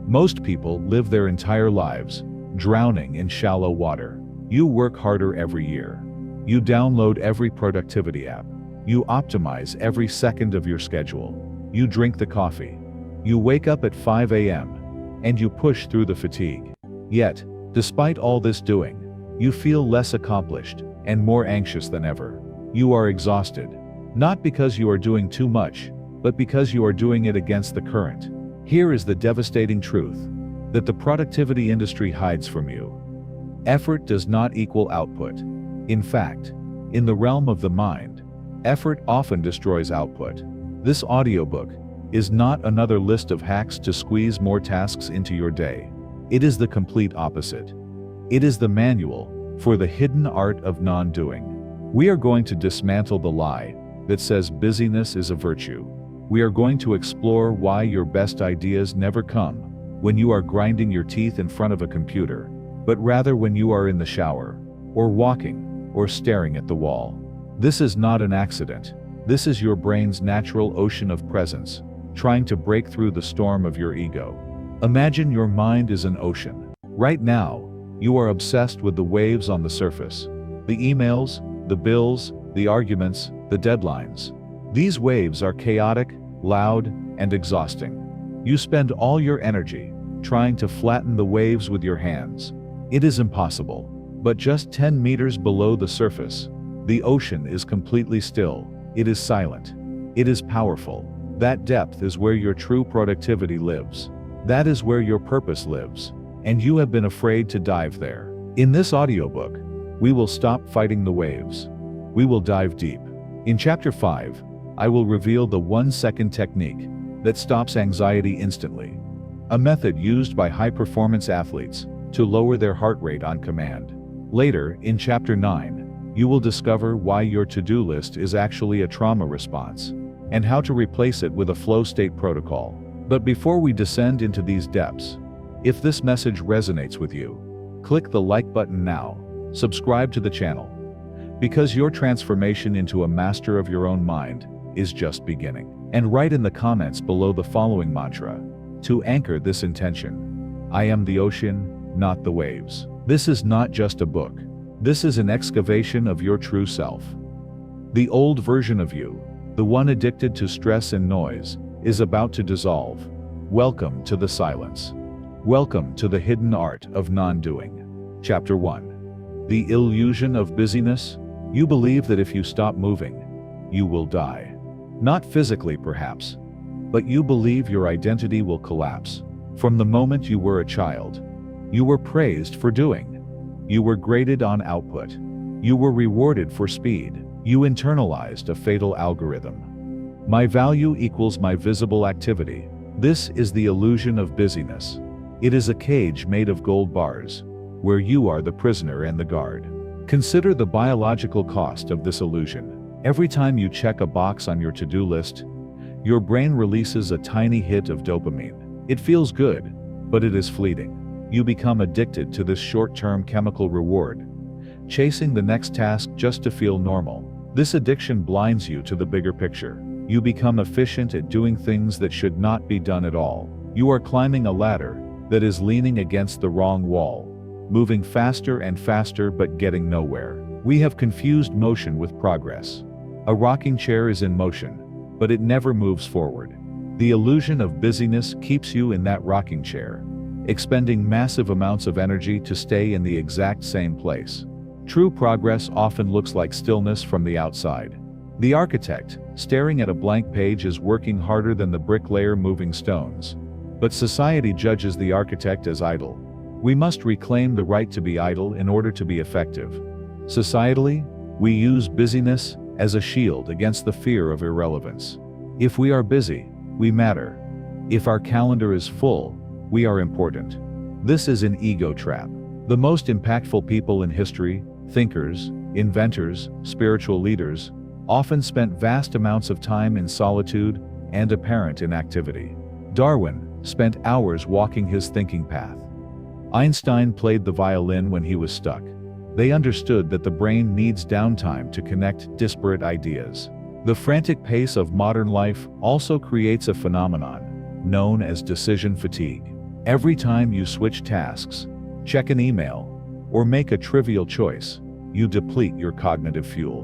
Most people live their entire lives drowning in shallow water. You work harder every year. You download every productivity app. You optimize every second of your schedule. You drink the coffee. You wake up at 5 a.m. and you push through the fatigue. Yet, despite all this doing, you feel less accomplished and more anxious than ever. You are exhausted, not because you are doing too much, but because you are doing it against the current. Here is the devastating truth that the productivity industry hides from you. Effort does not equal output. In fact, in the realm of the mind, effort often destroys output. This audiobook is not another list of hacks to squeeze more tasks into your day. It is the complete opposite. It is the manual for the hidden art of non-doing. We are going to dismantle the lie that says busyness is a virtue. We are going to explore why your best ideas never come when you are grinding your teeth in front of a computer, but rather when you are in the shower, or walking, or staring at the wall. This is not an accident. This is your brain's natural ocean of presence, trying to break through the storm of your ego. Imagine your mind is an ocean. Right now, you are obsessed with the waves on the surface. The emails, the bills, the arguments, the deadlines. These waves are chaotic, loud, and exhausting. You spend all your energy trying to flatten the waves with your hands. It is impossible. But just 10 meters below the surface, the ocean is completely still. It is silent. It is powerful. That depth is where your true productivity lives. That is where your purpose lives. And you have been afraid to dive there. In this audiobook, we will stop fighting the waves. We will dive deep. In Chapter 5, I will reveal the 1-second technique that stops anxiety instantly. A method used by high-performance athletes to lower their heart rate on command. Later, in Chapter 9, you will discover why your to-do list is actually a trauma response, and how to replace it with a flow state protocol. But before we descend into these depths, if this message resonates with you, click the like button now, subscribe to the channel, because your transformation into a master of your own mind is just beginning. And write in the comments below the following mantra to anchor this intention: I am the ocean, not the waves. This is not just a book. This is an excavation of your true self. The old version of you, the one addicted to stress and noise, is about to dissolve. Welcome to the silence. Welcome to the hidden art of non-doing. Chapter 1. The illusion of busyness. You believe that if you stop moving, you will die. Not physically, perhaps, but you believe your identity will collapse. From the moment you were a child, you were praised for doing. You were graded on output. You were rewarded for speed. You internalized a fatal algorithm. My value equals my visible activity. This is the illusion of busyness. It is a cage made of gold bars, where you are the prisoner and the guard. Consider the biological cost of this illusion. Every time you check a box on your to-do list, your brain releases a tiny hit of dopamine. It feels good, but it is fleeting. You become addicted to this short-term chemical reward, chasing the next task just to feel normal. This addiction blinds you to the bigger picture. You become efficient at doing things that should not be done at all. You are climbing a ladder that is leaning against the wrong wall, moving faster and faster but getting nowhere. We have confused motion with progress. A rocking chair is in motion, but it never moves forward. The illusion of busyness keeps you in that rocking chair, expending massive amounts of energy to stay in the exact same place. True progress often looks like stillness from the outside. The architect, staring at a blank page, is working harder than the bricklayer moving stones. But society judges the architect as idle. We must reclaim the right to be idle in order to be effective. Societally, we use busyness as a shield against the fear of irrelevance. If we are busy, we matter. If our calendar is full, we are important. This is an ego trap. The most impactful people in history, thinkers, inventors, spiritual leaders, often spent vast amounts of time in solitude and apparent inactivity. Darwin spent hours walking his thinking path. Einstein played the violin when he was stuck. They understood that the brain needs downtime to connect disparate ideas. The frantic pace of modern life also creates a phenomenon known as decision fatigue. Every time you switch tasks, check an email, or make a trivial choice, you deplete your cognitive fuel.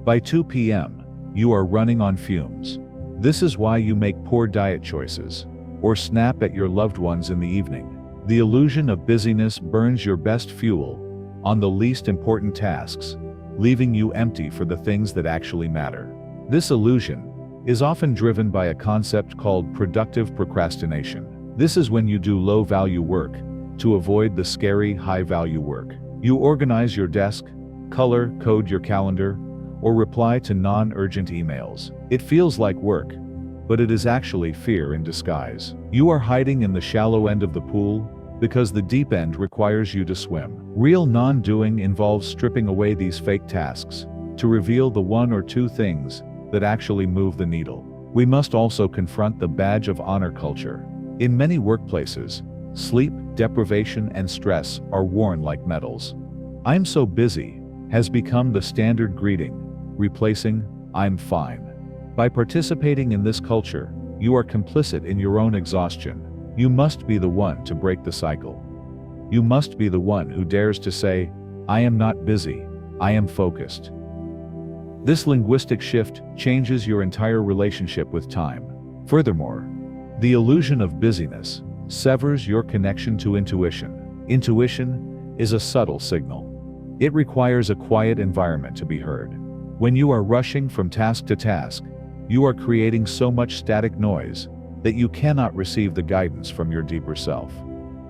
By 2 p.m., you are running on fumes. This is why you make poor diet choices, or snap at your loved ones in the evening. The illusion of busyness burns your best fuel on the least important tasks, leaving you empty for the things that actually matter. This illusion is often driven by a concept called productive procrastination. This is when you do low-value work to avoid the scary high-value work. You organize your desk, color code your calendar, or reply to non-urgent emails. It feels like work, but it is actually fear in disguise. You are hiding in the shallow end of the pool because the deep end requires you to swim. Real non-doing involves stripping away these fake tasks to reveal the one or two things that actually move the needle. We must also confront the badge of honor culture. In many workplaces, sleep, deprivation, and stress are worn like medals. "I'm so busy" has become the standard greeting, replacing "I'm fine." By participating in this culture, you are complicit in your own exhaustion. You must be the one to break the cycle. You must be the one who dares to say, "I am not busy, I am focused." This linguistic shift changes your entire relationship with time. Furthermore, the illusion of busyness severs your connection to intuition. Intuition is a subtle signal. It requires a quiet environment to be heard. When you are rushing from task to task, you are creating so much static noise that you cannot receive the guidance from your deeper self.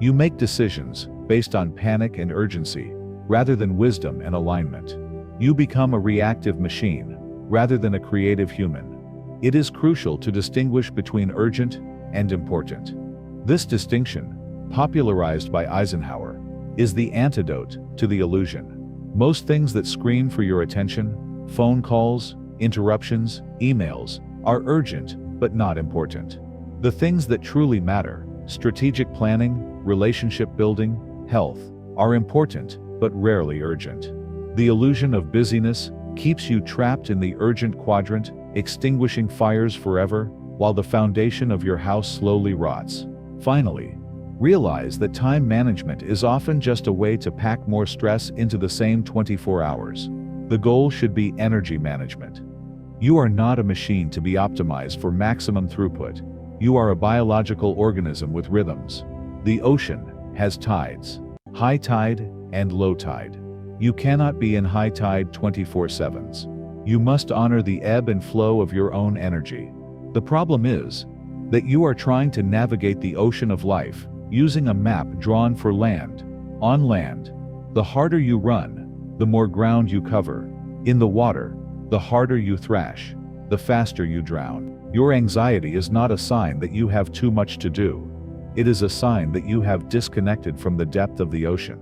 You make decisions based on panic and urgency, rather than wisdom and alignment. You become a reactive machine, rather than a creative human. It is crucial to distinguish between urgent and important. This distinction, popularized by Eisenhower, is the antidote to the illusion. Most things that scream for your attention, phone calls, interruptions, emails, are urgent but not important. The things that truly matter, strategic planning, relationship building, health, are important but rarely urgent. The illusion of busyness keeps you trapped in the urgent quadrant, extinguishing fires forever, while the foundation of your house slowly rots. Finally, realize that time management is often just a way to pack more stress into the same 24 hours. The goal should be energy management. You are not a machine to be optimized for maximum throughput. You are a biological organism with rhythms. The ocean has tides, high tide and low tide. You cannot be in high tide 24/7. You must honor the ebb and flow of your own energy. The problem is that you are trying to navigate the ocean of life using a map drawn for land. On land, the harder you run, the more ground you cover. In the water, the harder you thrash, the faster you drown. Your anxiety is not a sign that you have too much to do. It is a sign that you have disconnected from the depth of the ocean.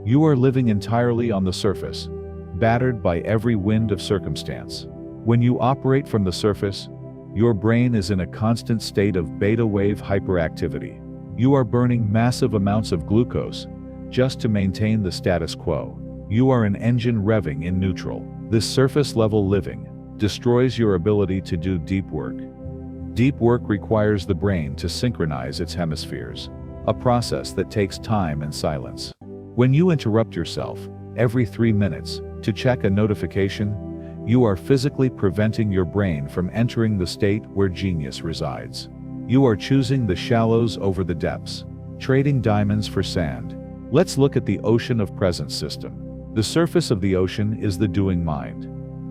You are living entirely on the surface, battered by every wind of circumstance. When you operate from the surface, your brain is in a constant state of beta wave hyperactivity. You are burning massive amounts of glucose just to maintain the status quo. You are an engine revving in neutral. This surface-level living destroys your ability to do deep work. Deep work requires the brain to synchronize its hemispheres, a process that takes time and silence. When you interrupt yourself every 3 minutes to check a notification, you are physically preventing your brain from entering the state where genius resides. You are choosing the shallows over the depths, trading diamonds for sand. Let's look at the ocean of presence system. The surface of the ocean is the doing mind.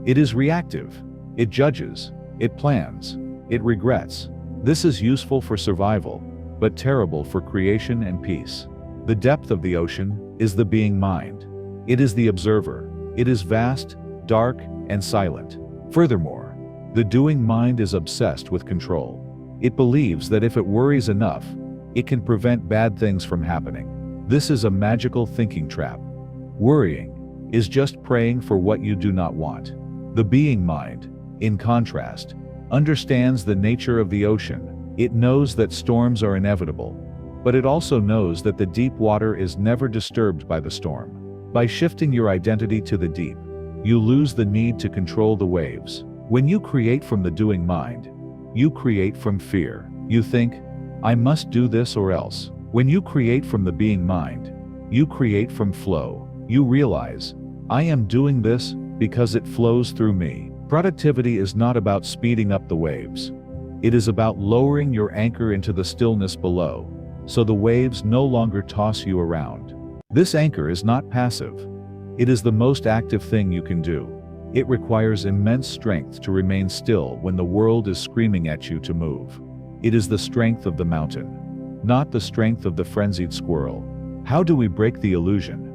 It is reactive. It judges. It plans. It regrets. This is useful for survival, but terrible for creation and peace. The depth of the ocean is the being mind. It is the observer. It is vast, dark, and silent. Furthermore, the doing mind is obsessed with control. It believes that if it worries enough, it can prevent bad things from happening. This is a magical thinking trap. Worrying is just praying for what you do not want. The being mind, in contrast, understands the nature of the ocean. It knows that storms are inevitable, but it also knows that the deep water is never disturbed by the storm. By shifting your identity to the deep, you lose the need to control the waves. When you create from the doing mind, you create from fear. You think, "I must do this or else." When you create from the being mind, you create from flow. You realize, I am doing this because it flows through me. Productivity is not about speeding up the waves. It is about lowering your anchor into the stillness below, so the waves no longer toss you around. This anchor is not passive. It is the most active thing you can do. It requires immense strength to remain still when the world is screaming at you to move. It is the strength of the mountain, not the strength of the frenzied squirrel. How do we break the illusion?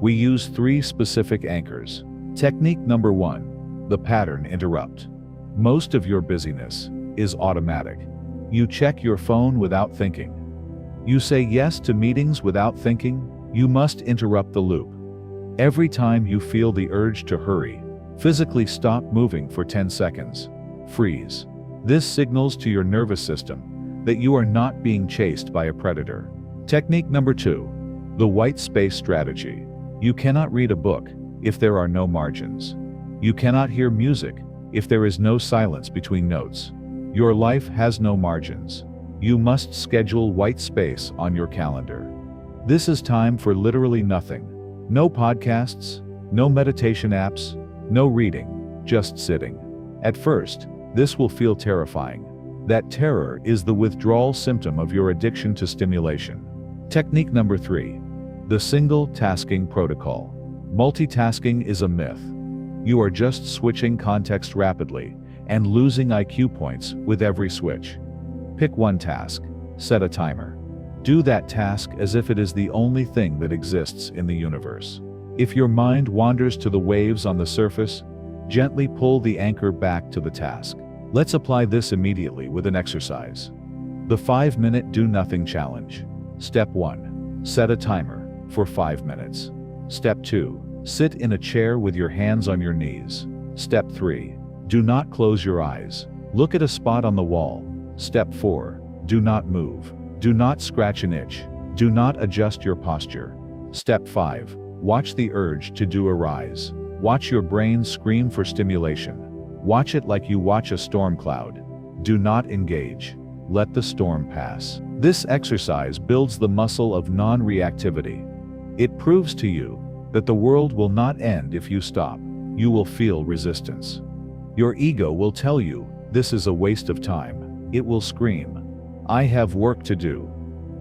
We use 3 specific anchors. Technique number 1, the pattern interrupt. Most of your busyness is automatic. You check your phone without thinking. You say yes to meetings without thinking. You must interrupt the loop. Every time you feel the urge to hurry, physically stop moving for 10 seconds. Freeze. This signals to your nervous system that you are not being chased by a predator. Technique number 2, the white space strategy. You cannot read a book if there are no margins. You cannot hear music if there is no silence between notes. Your life has no margins. You must schedule white space on your calendar. This is time for literally nothing. No podcasts, no meditation apps, no reading, just sitting. At first, this will feel terrifying. That terror is the withdrawal symptom of your addiction to stimulation. Technique number 3, the single tasking protocol. Multitasking is a myth. You are just switching context rapidly and losing IQ points with every switch. Pick one task, set a timer. Do that task as if it is the only thing that exists in the universe. If your mind wanders to the waves on the surface, gently pull the anchor back to the task. Let's apply this immediately with an exercise. The 5-minute do-nothing challenge. Step 1. Set a timer for 5 minutes. Step 2. Sit in a chair with your hands on your knees. Step 3. Do not close your eyes. Look at a spot on the wall. Step 4. Do not move. Do not scratch an itch. Do not adjust your posture. Step 5. Watch the urge to do arise. Watch your brain scream for stimulation. Watch it like you watch a storm cloud. Do not engage. Let the storm pass. This exercise builds the muscle of non-reactivity. It proves to you that the world will not end if you stop. You will feel resistance. Your ego will tell you this is a waste of time. It will scream, I have work to do.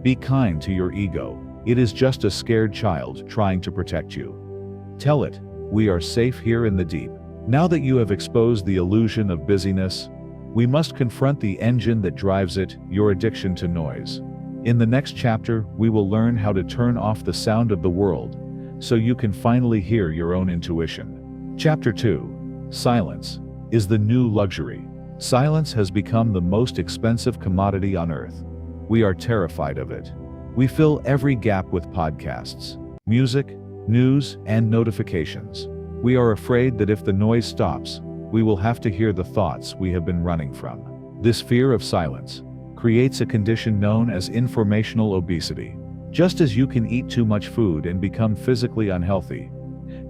Be kind to your ego. It is just a scared child trying to protect you. Tell it, we are safe here in the deep. Now that you have exposed the illusion of busyness, we must confront the engine that drives it, your addiction to noise. In the next chapter, we will learn how to turn off the sound of the world, so you can finally hear your own intuition. Chapter 2. Silence is the new luxury. Silence has become the most expensive commodity on earth. We are terrified of it. We fill every gap with podcasts, music, news, and notifications. We are afraid that if the noise stops, we will have to hear the thoughts we have been running from. This fear of silence creates a condition known as informational obesity. Just as you can eat too much food and become physically unhealthy,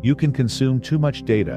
you can consume too much data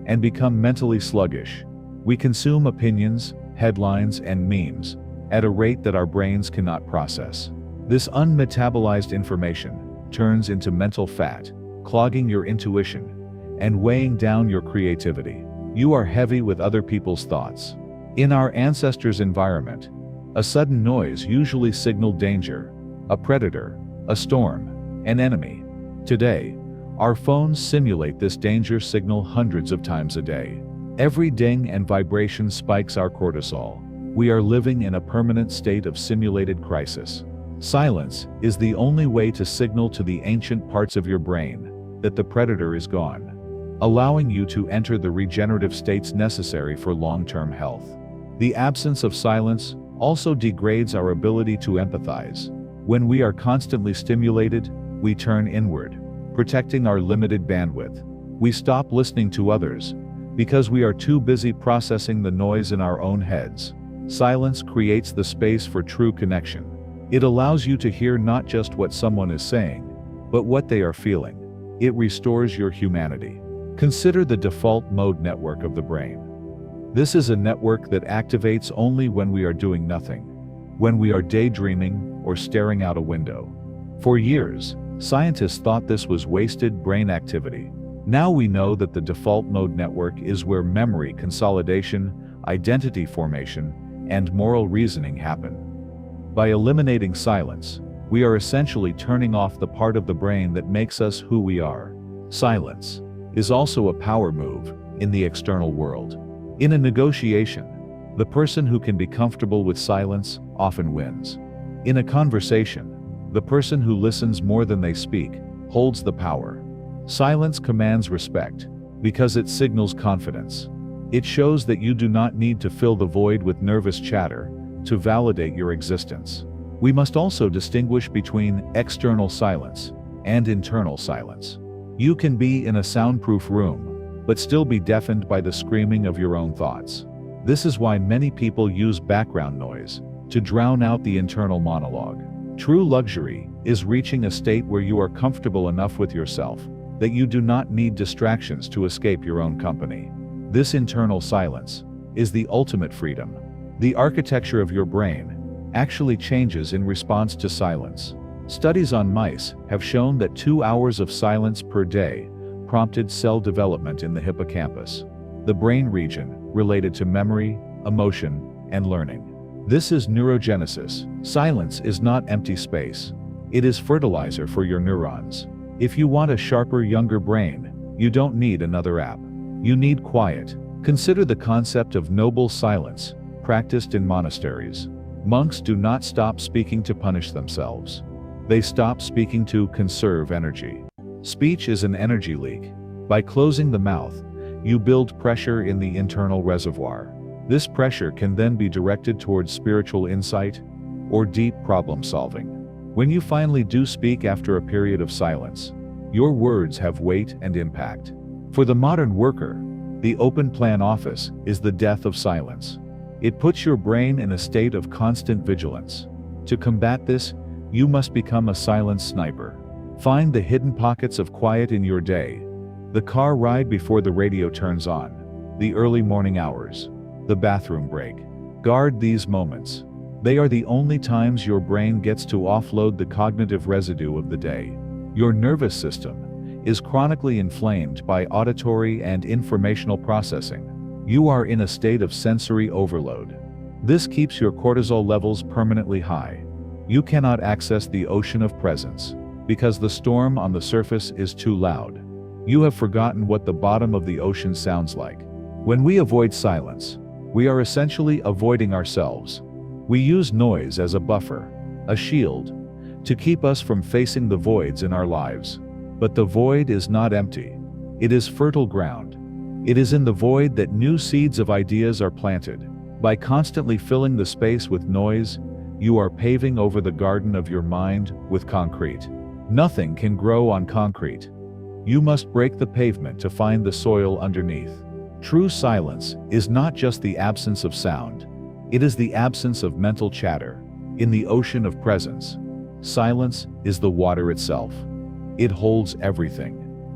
and become mentally sluggish. We consume opinions, headlines, and memes at a rate that our brains cannot process. This unmetabolized information turns into mental fat, clogging your intuition and weighing down your creativity. You are heavy with other people's thoughts. In our ancestors' environment, a sudden noise usually signaled danger, a predator, a storm, an enemy. Today, our phones simulate this danger signal hundreds of times a day. Every ding and vibration spikes our cortisol. We are living in a permanent state of simulated crisis. Silence is the only way to signal to the ancient parts of your brain that the predator is gone, allowing you to enter the regenerative states necessary for long-term health. The absence of silence also degrades our ability to empathize. When we are constantly stimulated, we turn inward, protecting our limited bandwidth. We stop listening to others because we are too busy processing the noise in our own heads. Silence creates the space for true connection. It allows you to hear not just what someone is saying, but what they are feeling. It restores your humanity. Consider the default mode network of the brain. This is a network that activates only when we are doing nothing. When we are daydreaming, or staring out a window. For years, scientists thought this was wasted brain activity. Now we know that the default mode network is where memory consolidation, identity formation, and moral reasoning happen. By eliminating silence, we are essentially turning off the part of the brain that makes us who we are. Silence is also a power move in the external world. In a negotiation, the person who can be comfortable with silence often wins. In a conversation, the person who listens more than they speak holds the power. Silence commands respect because it signals confidence. It shows that you do not need to fill the void with nervous chatter to validate your existence. We must also distinguish between external silence and internal silence. You can be in a soundproof room, but still be deafened by the screaming of your own thoughts. This is why many people use background noise to drown out the internal monologue. True luxury is reaching a state where you are comfortable enough with yourself that you do not need distractions to escape your own company. This internal silence is the ultimate freedom. The architecture of your brain actually changes in response to silence. Studies on mice have shown that 2 hours of silence per day prompted cell development in the hippocampus, the brain region related to memory, emotion, and learning. This is neurogenesis. Silence is not empty space. It is fertilizer for your neurons. If you want a sharper, younger brain, you don't need another app. You need quiet. Consider the concept of noble silence, practiced in monasteries. Monks do not stop speaking to punish themselves. They stop speaking to conserve energy. Speech is an energy leak. By closing the mouth, you build pressure in the internal reservoir. This pressure can then be directed towards spiritual insight or deep problem solving. When you finally do speak after a period of silence, your words have weight and impact. For the modern worker, the open plan office is the death of silence. It puts your brain in a state of constant vigilance. To combat this, you must become a silence sniper. Find the hidden pockets of quiet in your day. The car ride before the radio turns on, the early morning hours, the bathroom break. Guard these moments. They are the only times your brain gets to offload the cognitive residue of the day. Your nervous system is chronically inflamed by auditory and informational processing. You are in a state of sensory overload. This keeps your cortisol levels permanently high. You cannot access the ocean of presence because the storm on the surface is too loud. You have forgotten what the bottom of the ocean sounds like. When we avoid silence, we are essentially avoiding ourselves. We use noise as a buffer, a shield, to keep us from facing the voids in our lives. But the void is not empty. It is fertile ground. It is in the void that new seeds of ideas are planted. By constantly filling the space with noise, you are paving over the garden of your mind with concrete. Nothing can grow on concrete. You must break the pavement to find the soil underneath. True silence is not just the absence of sound. It is the absence of mental chatter. In the ocean of presence, silence is the water itself. It holds everything.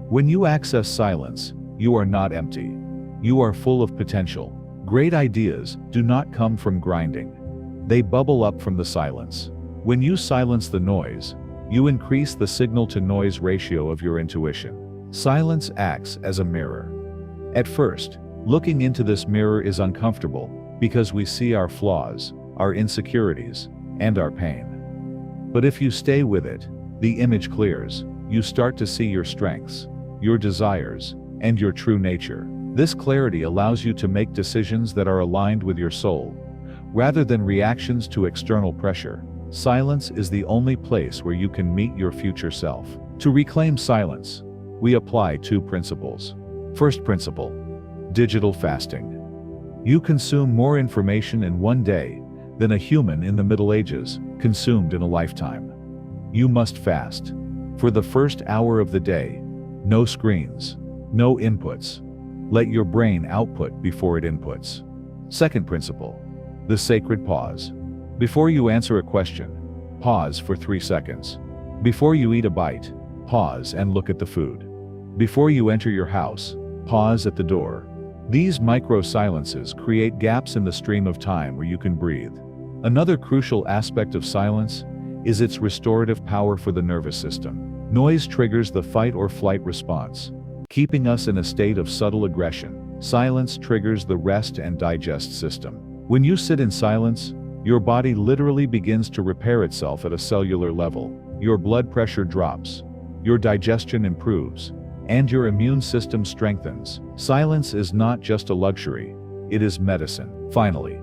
When you access silence, you are not empty. You are full of potential. Great ideas do not come from grinding. They bubble up from the silence. When you silence the noise, you increase the signal-to-noise ratio of your intuition. Silence acts as a mirror. At first, looking into this mirror is uncomfortable because we see our flaws, our insecurities, and our pain. But if you stay with it, the image clears. You start to see your strengths, your desires, and your true nature. This clarity allows you to make decisions that are aligned with your soul, rather than reactions to external pressure. Silence is the only place where you can meet your future self. To reclaim silence, we apply 2 principles. First principle: digital fasting. You consume more information in one day than a human in the Middle Ages consumed in a lifetime. You must fast. For the first hour of the day, no screens, no inputs. Let your brain output before it inputs. Second principle: the sacred pause. Before you answer a question, pause for 3 seconds. Before you eat a bite, pause and look at the food. Before you enter your house, pause at the door. These micro-silences create gaps in the stream of time where you can breathe. Another crucial aspect of silence is its restorative power for the nervous system. Noise triggers the fight or flight response, keeping us in a state of subtle aggression. Silence triggers the rest and digest system. When you sit in silence, your body literally begins to repair itself at a cellular level. Your blood pressure drops, your digestion improves, and your immune system strengthens. Silence is not just a luxury, it is medicine. Finally,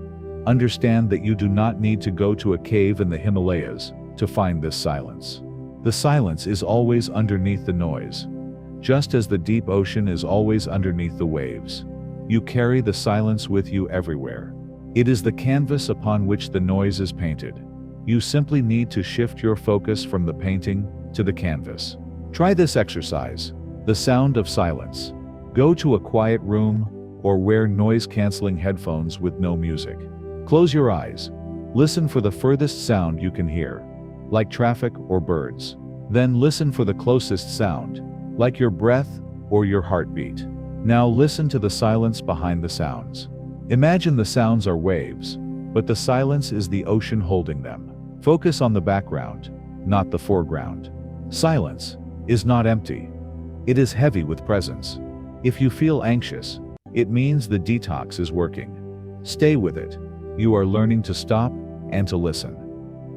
understand that you do not need to go to a cave in the Himalayas to find this silence. The silence is always underneath the noise, just as the deep ocean is always underneath the waves. You carry the silence with you everywhere. It is the canvas upon which the noise is painted. You simply need to shift your focus from the painting to the canvas. Try this exercise, the sound of silence. Go to a quiet room or wear noise-canceling headphones with no music. Close your eyes. Listen for the furthest sound you can hear, like traffic or birds. Then listen for the closest sound, like your breath or your heartbeat. Now listen to the silence behind the sounds. Imagine the sounds are waves, but the silence is the ocean holding them. Focus on the background, not the foreground. Silence is not empty. It is heavy with presence. If you feel anxious, it means the detox is working. Stay with it. You are learning to stop and to listen.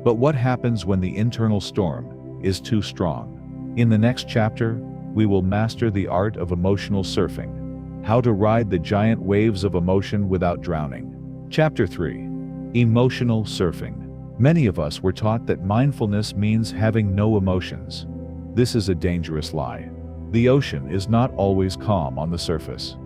But what happens when the internal storm is too strong? In the next chapter, we will master the art of emotional surfing, how to ride the giant waves of emotion without drowning. Chapter 3. Emotional surfing. Many of us were taught that mindfulness means having no emotions. This is a dangerous lie. The ocean is not always calm on the surface.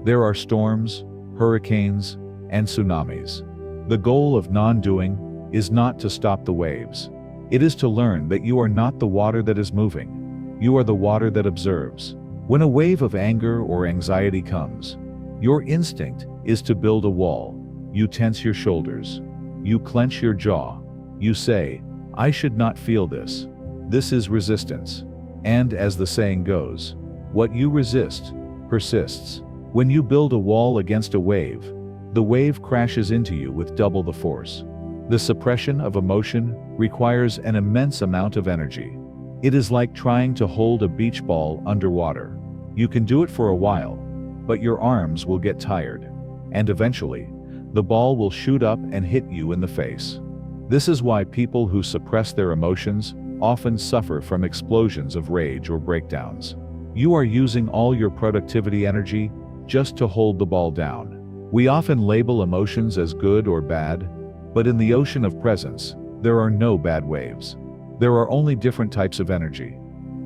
There are storms, hurricanes, and tsunamis. The goal of non-doing is not to stop the waves. It is to learn that you are not the water that is moving. You are the water that observes. When a wave of anger or anxiety comes, your instinct is to build a wall. You tense your shoulders. You clench your jaw. You say, "I should not feel this." This is resistance. And as the saying goes, what you resist persists. When you build a wall against a wave, the wave crashes into you with double the force. The suppression of emotion requires an immense amount of energy. It is like trying to hold a beach ball underwater. You can do it for a while, but your arms will get tired, and eventually, the ball will shoot up and hit you in the face. This is why people who suppress their emotions often suffer from explosions of rage or breakdowns. You are using all your productivity energy just to hold the ball down. We often label emotions as good or bad, but in the ocean of presence, there are no bad waves. There are only different types of energy.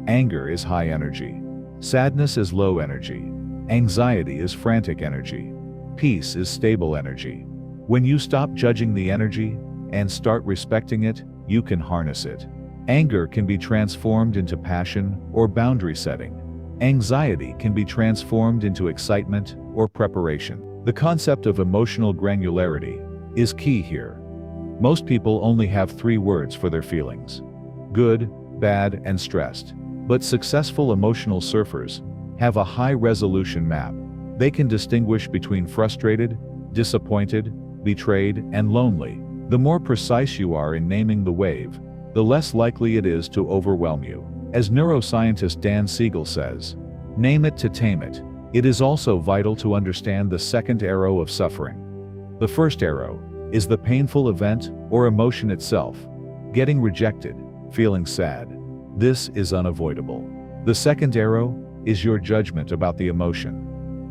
Anger is high energy. Sadness is low energy. Anxiety is frantic energy. Peace is stable energy. When you stop judging the energy and start respecting it, you can harness it. Anger can be transformed into passion or boundary setting. Anxiety can be transformed into excitement or preparation. The concept of emotional granularity is key here. Most people only have 3 words for their feelings: good, bad, and stressed. But successful emotional surfers have a high-resolution map. They can distinguish between frustrated, disappointed, betrayed, and lonely. The more precise you are in naming the wave, the less likely it is to overwhelm you. As neuroscientist Dan Siegel says, "Name it to tame it." It is also vital to understand the second arrow of suffering. The first arrow is the painful event or emotion itself. Getting rejected, feeling sad. This is unavoidable. The second arrow is your judgment about the emotion.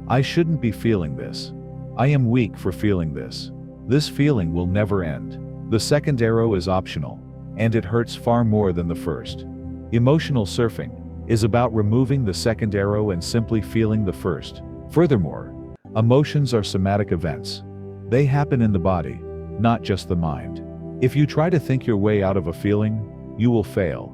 I shouldn't be feeling this. I am weak for feeling this. This feeling will never end. The second arrow is optional, and it hurts far more than the first. Emotional surfing is about removing the second arrow and simply feeling the first. Furthermore, emotions are somatic events. They happen in the body, not just the mind. If you try to think your way out of a feeling, you will fail.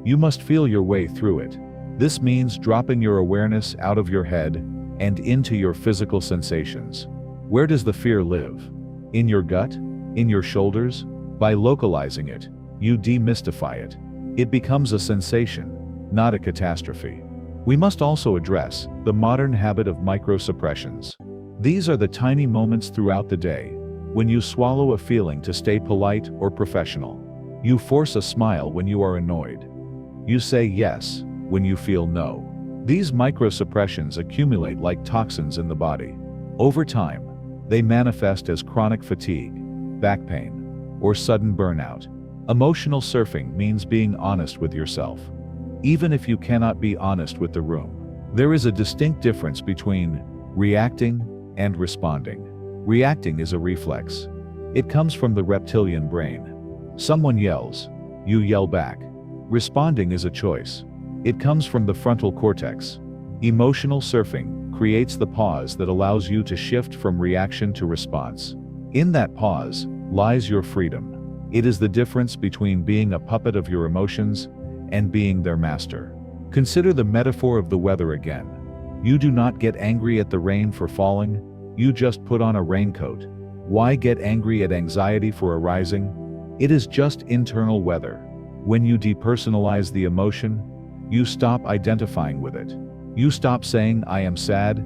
You must feel your way through it. This means dropping your awareness out of your head and into your physical sensations. Where does the fear live? In your gut? In your shoulders? By localizing it, you demystify it. It becomes a sensation, not a catastrophe. We must also address the modern habit of micro-suppressions. These are the tiny moments throughout the day when you swallow a feeling to stay polite or professional. You force a smile when you are annoyed. You say yes when you feel no. These microsuppressions accumulate like toxins in the body. Over time, they manifest as chronic fatigue, back pain, or sudden burnout. Emotional surfing means being honest with yourself. Even if you cannot be honest with the room. There is a distinct difference between reacting and responding. Reacting is a reflex. It comes from the reptilian brain. Someone yells, you yell back. Responding is a choice. It comes from the frontal cortex. Emotional surfing creates the pause that allows you to shift from reaction to response. In that pause lies your freedom. It is the difference between being a puppet of your emotions and being their master. Consider the metaphor of the weather again. You do not get angry at the rain for falling, you just put on a raincoat. Why get angry at anxiety for arising? It is just internal weather. When you depersonalize the emotion, you stop identifying with it. You stop saying, I am sad,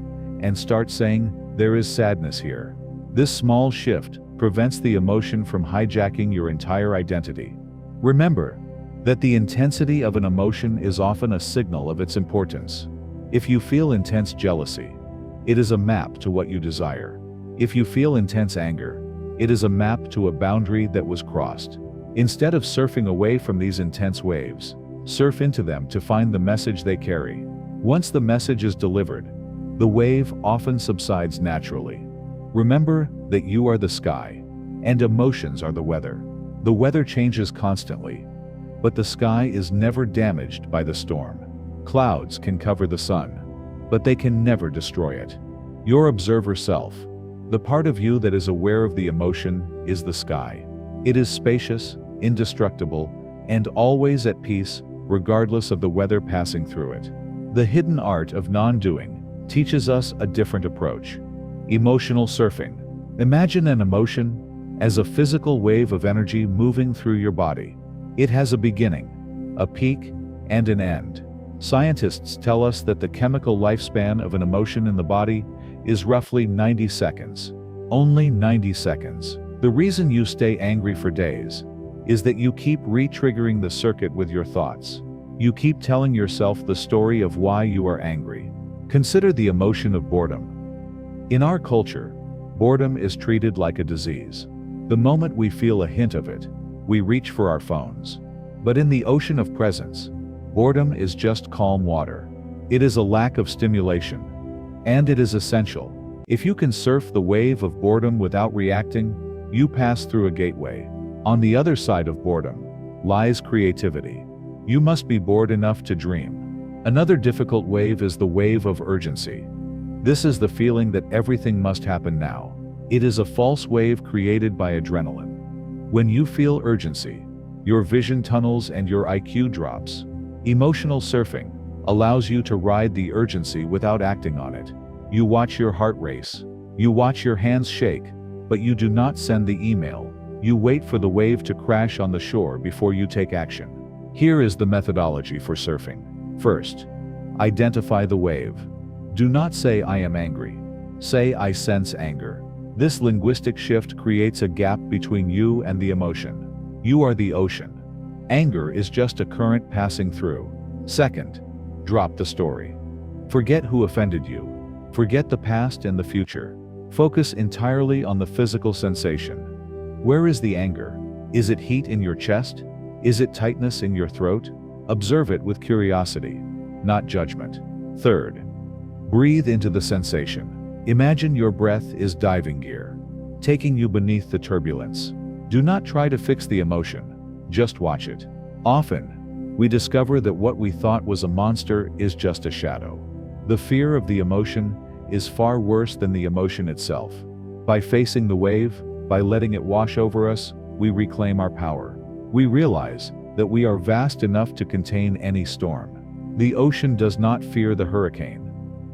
and start saying, there is sadness here. This small shift prevents the emotion from hijacking your entire identity. Remember that the intensity of an emotion is often a signal of its importance. If you feel intense jealousy, it is a map to what you desire. If you feel intense anger, it is a map to a boundary that was crossed. Instead of surfing away from these intense waves, surf into them to find the message they carry. Once the message is delivered, the wave often subsides naturally. Remember that you are the sky, and emotions are the weather. The weather changes constantly, but the sky is never damaged by the storm. Clouds can cover the sun, but they can never destroy it. Your observer self, the part of you that is aware of the emotion, is the sky. It is spacious, indestructible, and always at peace, regardless of the weather passing through it. The hidden art of non-doing teaches us a different approach. Emotional surfing. Imagine an emotion as a physical wave of energy moving through your body. It has a beginning, a peak, and an end. Scientists tell us that the chemical lifespan of an emotion in the body is roughly 90 seconds. Only 90 seconds. The reason you stay angry for days is that you keep re-triggering the circuit with your thoughts. You keep telling yourself the story of why you are angry. Consider the emotion of boredom. In our culture, boredom is treated like a disease. The moment we feel a hint of it, we reach for our phones. But in the ocean of presence, boredom is just calm water. It is a lack of stimulation. And it is essential. If you can surf the wave of boredom without reacting, you pass through a gateway. On the other side of boredom lies creativity. You must be bored enough to dream. Another difficult wave is the wave of urgency. This is the feeling that everything must happen now. It is a false wave created by adrenaline. When you feel urgency, your vision tunnels and your IQ drops. Emotional surfing allows you to ride the urgency without acting on it. You watch your heart race. You watch your hands shake, but you do not send the email. You wait for the wave to crash on the shore before you take action. Here is the methodology for surfing. First, identify the wave. Do not say I am angry. Say I sense anger. This linguistic shift creates a gap between you and the emotion. You are the ocean. Anger is just a current passing through. Second, drop the story. Forget who offended you. Forget the past and the future. Focus entirely on the physical sensation. Where is the anger? Is it heat in your chest? Is it tightness in your throat? Observe it with curiosity, not judgment. Third, breathe into the sensation. Imagine your breath is diving gear, taking you beneath the turbulence. Do not try to fix the emotion, just watch it. Often, we discover that what we thought was a monster is just a shadow. The fear of the emotion is far worse than the emotion itself. By facing the wave, by letting it wash over us, we reclaim our power. We realize that we are vast enough to contain any storm. The ocean does not fear the hurricane.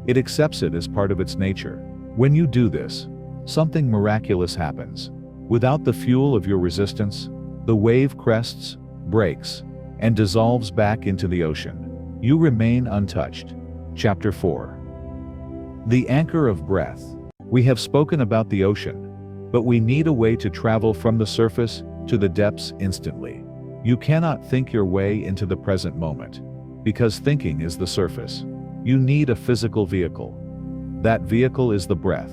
It accepts it as part of its nature. When you do this, something miraculous happens. Without the fuel of your resistance, the wave crests, breaks, and dissolves back into the ocean. You remain untouched. Chapter 4. The anchor of breath. We have spoken about the ocean, but we need a way to travel from the surface to the depths instantly. You cannot think your way into the present moment, because thinking is the surface. You need a physical vehicle. That vehicle is the breath.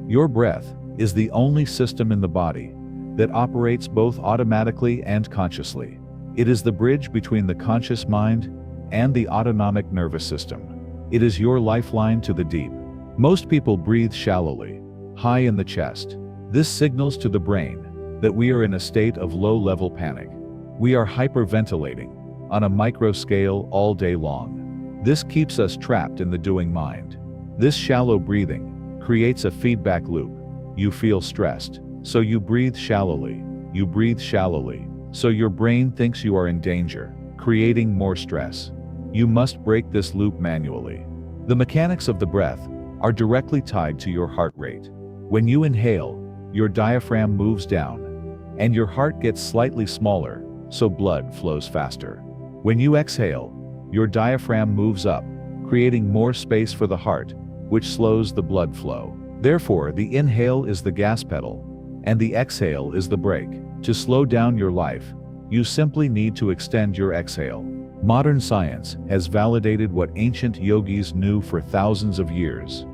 Your breath is the only system in the body that operates both automatically and consciously. It is the bridge between the conscious mind and the autonomic nervous system. It is your lifeline to the deep. Most people breathe shallowly, high in the chest. This signals to the brain that we are in a state of low-level panic. We are hyperventilating on a micro scale all day long. This keeps us trapped in the doing mind. This shallow breathing creates a feedback loop. You feel stressed, so you breathe shallowly. You breathe shallowly, so your brain thinks you are in danger, creating more stress. You must break this loop manually. The mechanics of the breath are directly tied to your heart rate. When you inhale, your diaphragm moves down, and your heart gets slightly smaller, so blood flows faster. When you exhale, your diaphragm moves up, creating more space for the heart, which slows the blood flow. Therefore, the inhale is the gas pedal, and the exhale is the brake. To slow down your life, you simply need to extend your exhale. Modern science has validated what ancient yogis knew for thousands of years.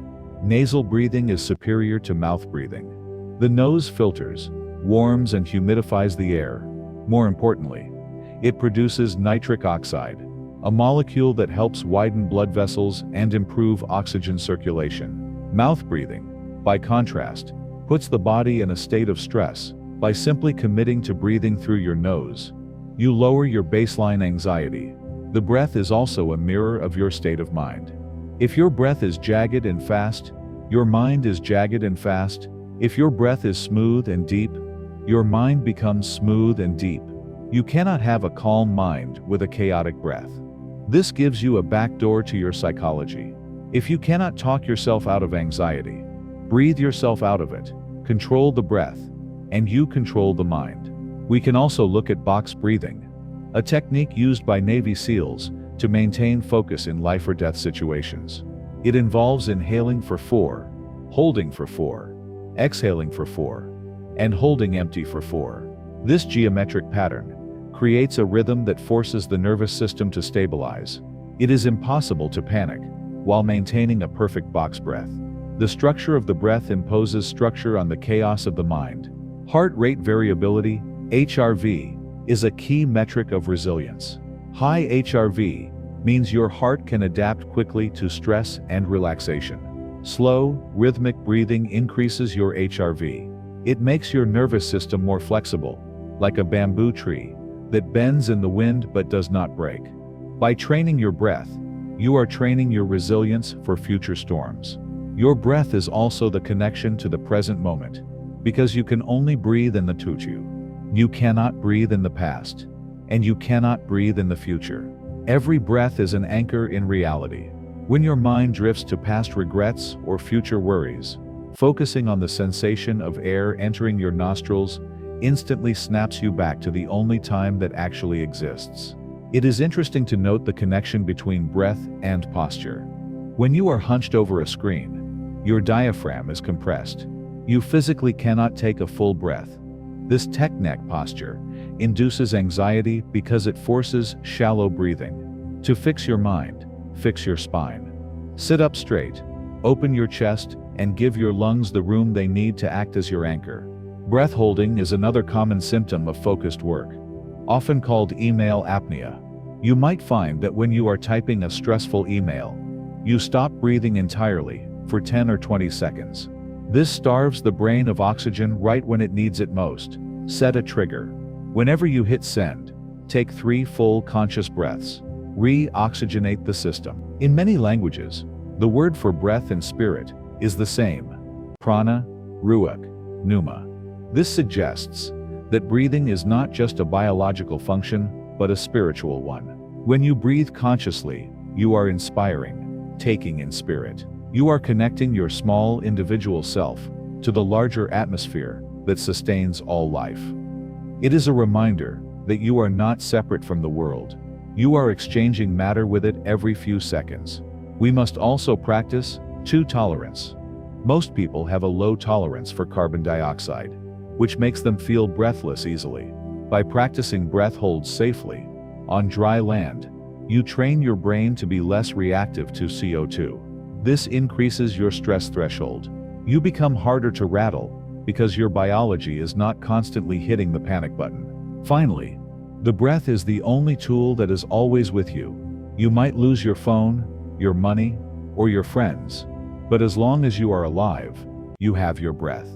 Nasal breathing is superior to mouth breathing. The nose filters, warms and humidifies the air. More importantly, it produces nitric oxide, a molecule that helps widen blood vessels and improve oxygen circulation. Mouth breathing, by contrast, puts the body in a state of stress. By simply committing to breathing through your nose, you lower your baseline anxiety. The breath is also a mirror of your state of mind. If your breath is jagged and fast, your mind is jagged and fast. If your breath is smooth and deep, your mind becomes smooth and deep. You cannot have a calm mind with a chaotic breath. This gives you a backdoor to your psychology. If you cannot talk yourself out of anxiety, breathe yourself out of it. Control the breath, and you control the mind. We can also look at box breathing, a technique used by Navy SEALs to maintain focus in life or death situations. It involves inhaling for 4, holding for 4, exhaling for 4, and holding empty for 4. This geometric pattern creates a rhythm that forces the nervous system to stabilize. It is impossible to panic while maintaining a perfect box breath. The structure of the breath imposes structure on the chaos of the mind. Heart rate variability, HRV, is a key metric of resilience. High HRV means your heart can adapt quickly to stress and relaxation. Slow, rhythmic breathing increases your HRV. It makes your nervous system more flexible, like a bamboo tree that bends in the wind but does not break. By training your breath, you are training your resilience for future storms. Your breath is also the connection to the present moment, because you can only breathe in the future. You cannot breathe in the past, and you cannot breathe in the future. Every breath is an anchor in reality. When your mind drifts to past regrets or future worries, focusing on the sensation of air entering your nostrils instantly snaps you back to the only time that actually exists. It is interesting to note the connection between breath and posture. When you are hunched over a screen, your diaphragm is compressed. You physically cannot take a full breath. This tech neck posture induces anxiety because it forces shallow breathing. To fix your mind, fix your spine. Sit up straight, open your chest, and give your lungs the room they need to act as your anchor. Breath holding is another common symptom of focused work, often called email apnea. You might find that when you are typing a stressful email, you stop breathing entirely for 10 or 20 seconds. This starves the brain of oxygen right when it needs it most. Set a trigger. Whenever you hit send, take 3 full conscious breaths. Re-oxygenate the system. In many languages, the word for breath and spirit is the same: prana, ruach, pneuma. This suggests that breathing is not just a biological function, but a spiritual one. When you breathe consciously, you are inspiring, taking in spirit. You are connecting your small individual self to the larger atmosphere that sustains all life. It is a reminder that you are not separate from the world. You are exchanging matter with it every few seconds. We must also practice tolerance. Most people have a low tolerance for carbon dioxide, which makes them feel breathless easily. By practicing breath holds safely, on dry land, you train your brain to be less reactive to CO2. This increases your stress threshold. You become harder to rattle, because your biology is not constantly hitting the panic button. Finally, the breath is the only tool that is always with you. You might lose your phone, your money, or your friends, but as long as you are alive, you have your breath.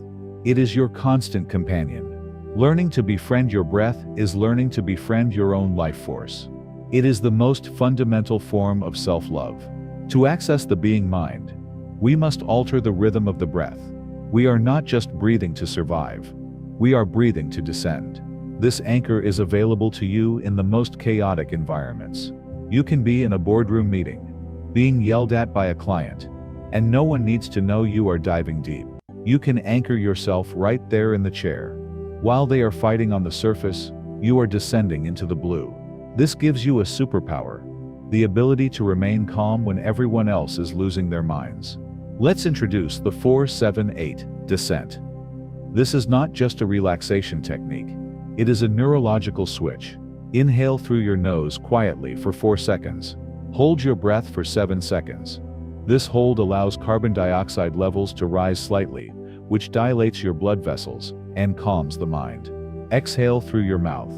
It is your constant companion. Learning to befriend your breath is learning to befriend your own life force. It is the most fundamental form of self-love. To access the being mind, we must alter the rhythm of the breath. We are not just breathing to survive. We are breathing to descend. This anchor is available to you in the most chaotic environments. You can be in a boardroom meeting, being yelled at by a client, and no one needs to know you are diving deep. You can anchor yourself right there in the chair. While they are fighting on the surface, you are descending into the blue. This gives you a superpower, the ability to remain calm when everyone else is losing their minds. Let's introduce the 4-7-8 descent. This is not just a relaxation technique. It is a neurological switch. Inhale through your nose quietly for 4 seconds. Hold your breath for 7 seconds. This hold allows carbon dioxide levels to rise slightly, which dilates your blood vessels and calms the mind. Exhale through your mouth,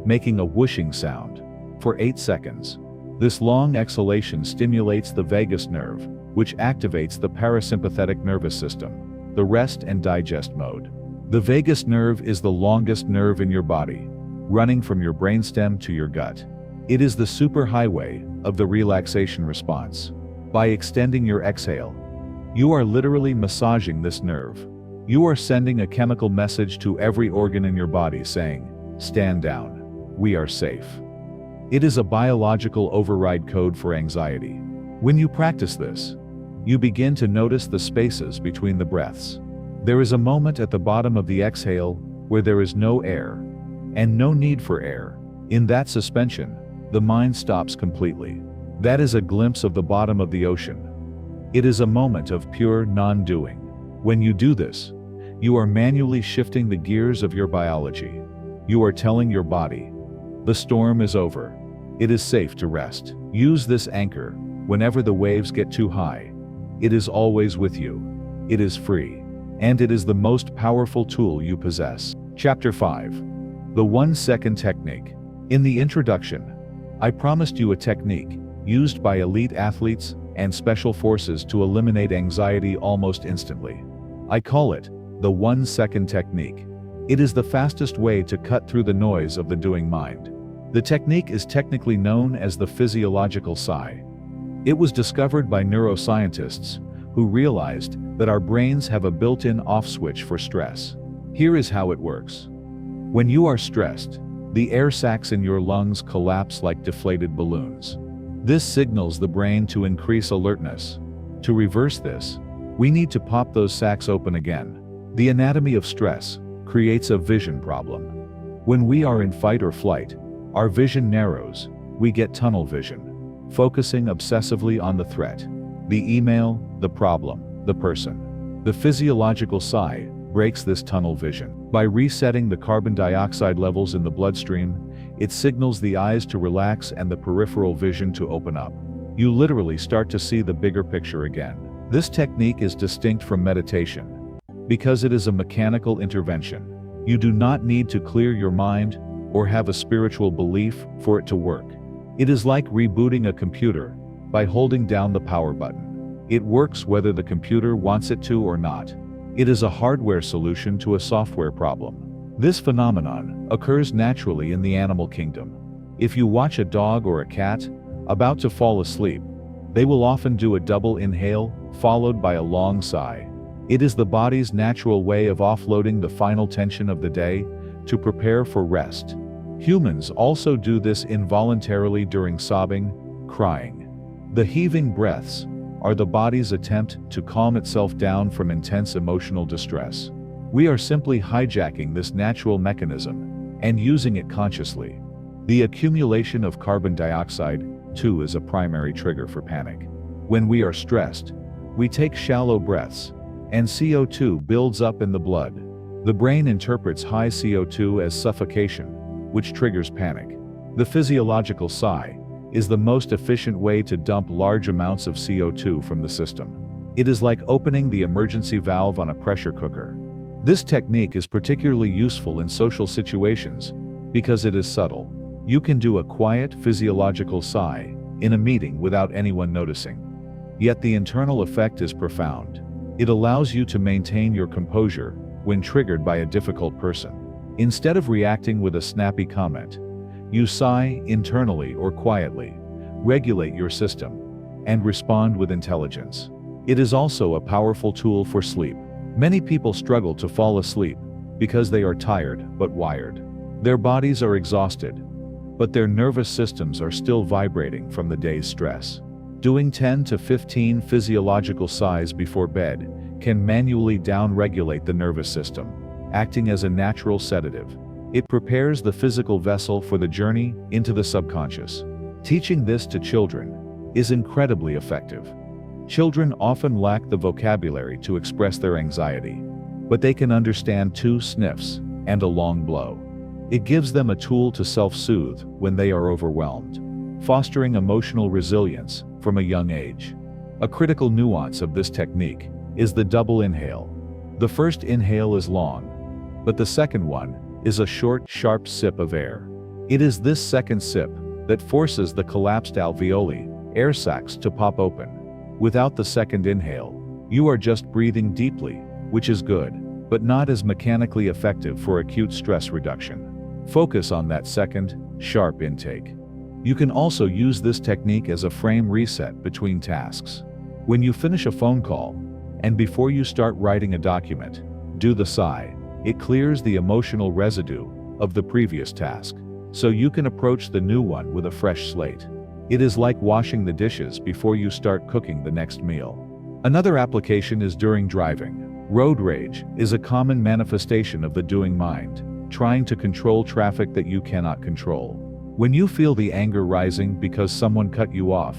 making a whooshing sound, for 8 seconds. This long exhalation stimulates the vagus nerve, which activates the parasympathetic nervous system, the rest and digest mode. The vagus nerve is the longest nerve in your body, running from your brainstem to your gut. It is the superhighway of the relaxation response. By extending your exhale, you are literally massaging this nerve. You are sending a chemical message to every organ in your body saying, "Stand down. We are safe." It is a biological override code for anxiety. When you practice this, you begin to notice the spaces between the breaths. There is a moment at the bottom of the exhale where there is no air, and no need for air. In that suspension, the mind stops completely. That is a glimpse of the bottom of the ocean. It is a moment of pure non-doing. When you do this, you are manually shifting the gears of your biology. You are telling your body, the storm is over. It is safe to rest. Use this anchor whenever the waves get too high. It is always with you. It is free. And it is the most powerful tool you possess. Chapter 5. The 1-second technique. In the introduction, I promised you a technique used by elite athletes and special forces to eliminate anxiety almost instantly. I call it the 1-second technique. It is the fastest way to cut through the noise of the doing mind. The technique is technically known as the physiological sigh. It was discovered by neuroscientists who realized that our brains have a built-in off switch for stress. Here is how it works. When you are stressed, the air sacs in your lungs collapse like deflated balloons. This signals the brain to increase alertness. To reverse this, we need to pop those sacs open again. The anatomy of stress creates a vision problem. When we are in fight or flight, our vision narrows. We get tunnel vision, focusing obsessively on the threat, the email, the problem, the person. The physiological sigh breaks this tunnel vision. By resetting the carbon dioxide levels in the bloodstream, it signals the eyes to relax and the peripheral vision to open up. You literally start to see the bigger picture again. This technique is distinct from meditation because it is a mechanical intervention. You do not need to clear your mind or have a spiritual belief for it to work. It is like rebooting a computer by holding down the power button. It works whether the computer wants it to or not. It is a hardware solution to a software problem. This phenomenon occurs naturally in the animal kingdom. If you watch a dog or a cat about to fall asleep, they will often do a double inhale, followed by a long sigh. It is the body's natural way of offloading the final tension of the day to prepare for rest. Humans also do this involuntarily during sobbing, crying. The heaving breaths are the body's attempt to calm itself down from intense emotional distress. We are simply hijacking this natural mechanism and using it consciously. The accumulation of carbon dioxide, too, is a primary trigger for panic. When we are stressed, we take shallow breaths, and CO2 builds up in the blood. The brain interprets high CO2 as suffocation, which triggers panic. The physiological sigh is the most efficient way to dump large amounts of CO2 from the system. It is like opening the emergency valve on a pressure cooker. This technique is particularly useful in social situations because it is subtle. You can do a quiet physiological sigh in a meeting without anyone noticing. Yet the internal effect is profound. It allows you to maintain your composure when triggered by a difficult person. Instead of reacting with a snappy comment, you sigh internally or quietly, regulate your system, and respond with intelligence. It is also a powerful tool for sleep. Many people struggle to fall asleep because they are tired but wired. Their bodies are exhausted, but their nervous systems are still vibrating from the day's stress. Doing 10 to 15 physiological sighs before bed can manually down-regulate the nervous system, acting as a natural sedative. It prepares the physical vessel for the journey into the subconscious. Teaching this to children is incredibly effective. Children often lack the vocabulary to express their anxiety, but they can understand 2 sniffs and a long blow. It gives them a tool to self-soothe when they are overwhelmed, fostering emotional resilience from a young age. A critical nuance of this technique is the double inhale. The first inhale is long, but the second one is a short, sharp sip of air. It is this second sip that forces the collapsed alveoli, air sacs, to pop open. Without the second inhale, you are just breathing deeply, which is good, but not as mechanically effective for acute stress reduction. Focus on that second, sharp intake. You can also use this technique as a frame reset between tasks. When you finish a phone call, and before you start writing a document, do the sigh. It clears the emotional residue of the previous task, so you can approach the new one with a fresh slate. It is like washing the dishes before you start cooking the next meal. Another application is during driving. Road rage is a common manifestation of the doing mind, trying to control traffic that you cannot control. When you feel the anger rising because someone cut you off,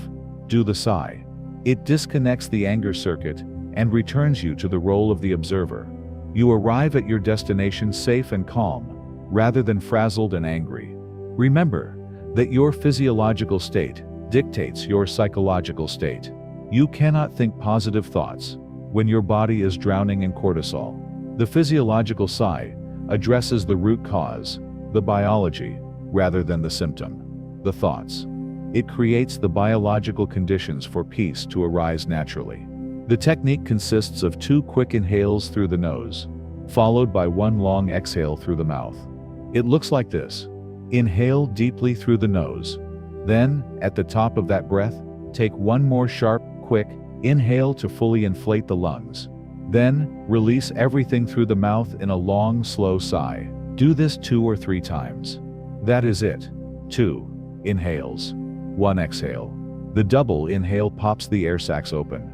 do the sigh. It disconnects the anger circuit and returns you to the role of the observer. You arrive at your destination safe and calm, rather than frazzled and angry. Remember that your physiological state dictates your psychological state. You cannot think positive thoughts when your body is drowning in cortisol. The physiological sigh addresses the root cause, the biology, rather than the symptom, the thoughts. It creates the biological conditions for peace to arise naturally. The technique consists of 2 quick inhales through the nose, followed by 1 long exhale through the mouth. It looks like this. Inhale deeply through the nose. Then, at the top of that breath, take 1 more sharp, quick inhale to fully inflate the lungs. Then, release everything through the mouth in a long, slow sigh. Do this 2 or 3 times. That is it. 2 inhales. 1 exhale. The double inhale pops the air sacs open.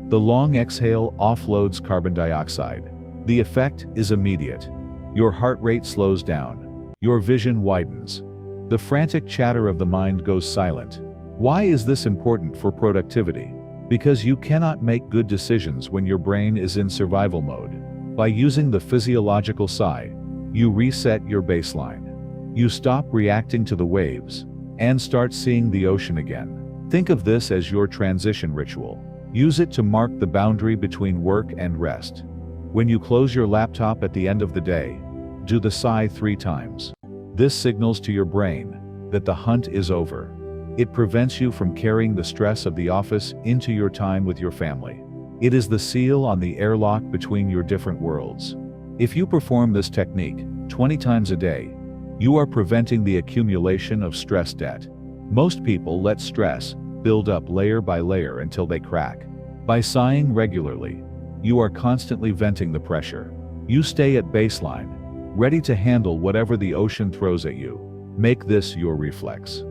The long exhale offloads carbon dioxide. The effect is immediate. Your heart rate slows down. Your vision widens. The frantic chatter of the mind goes silent. Why is this important for productivity? Because you cannot make good decisions when your brain is in survival mode. By using the physiological sigh, you reset your baseline. You stop reacting to the waves and start seeing the ocean again. Think of this as your transition ritual. Use it to mark the boundary between work and rest. When you close your laptop at the end of the day, do the sigh 3 times. This signals to your brain that the hunt is over. It prevents you from carrying the stress of the office into your time with your family. It is the seal on the airlock between your different worlds. If you perform this technique 20 times a day, you are preventing the accumulation of stress debt. Most people let stress build up layer by layer until they crack. By sighing regularly, you are constantly venting the pressure. You stay at baseline, ready to handle whatever the ocean throws at you. Make this your reflex.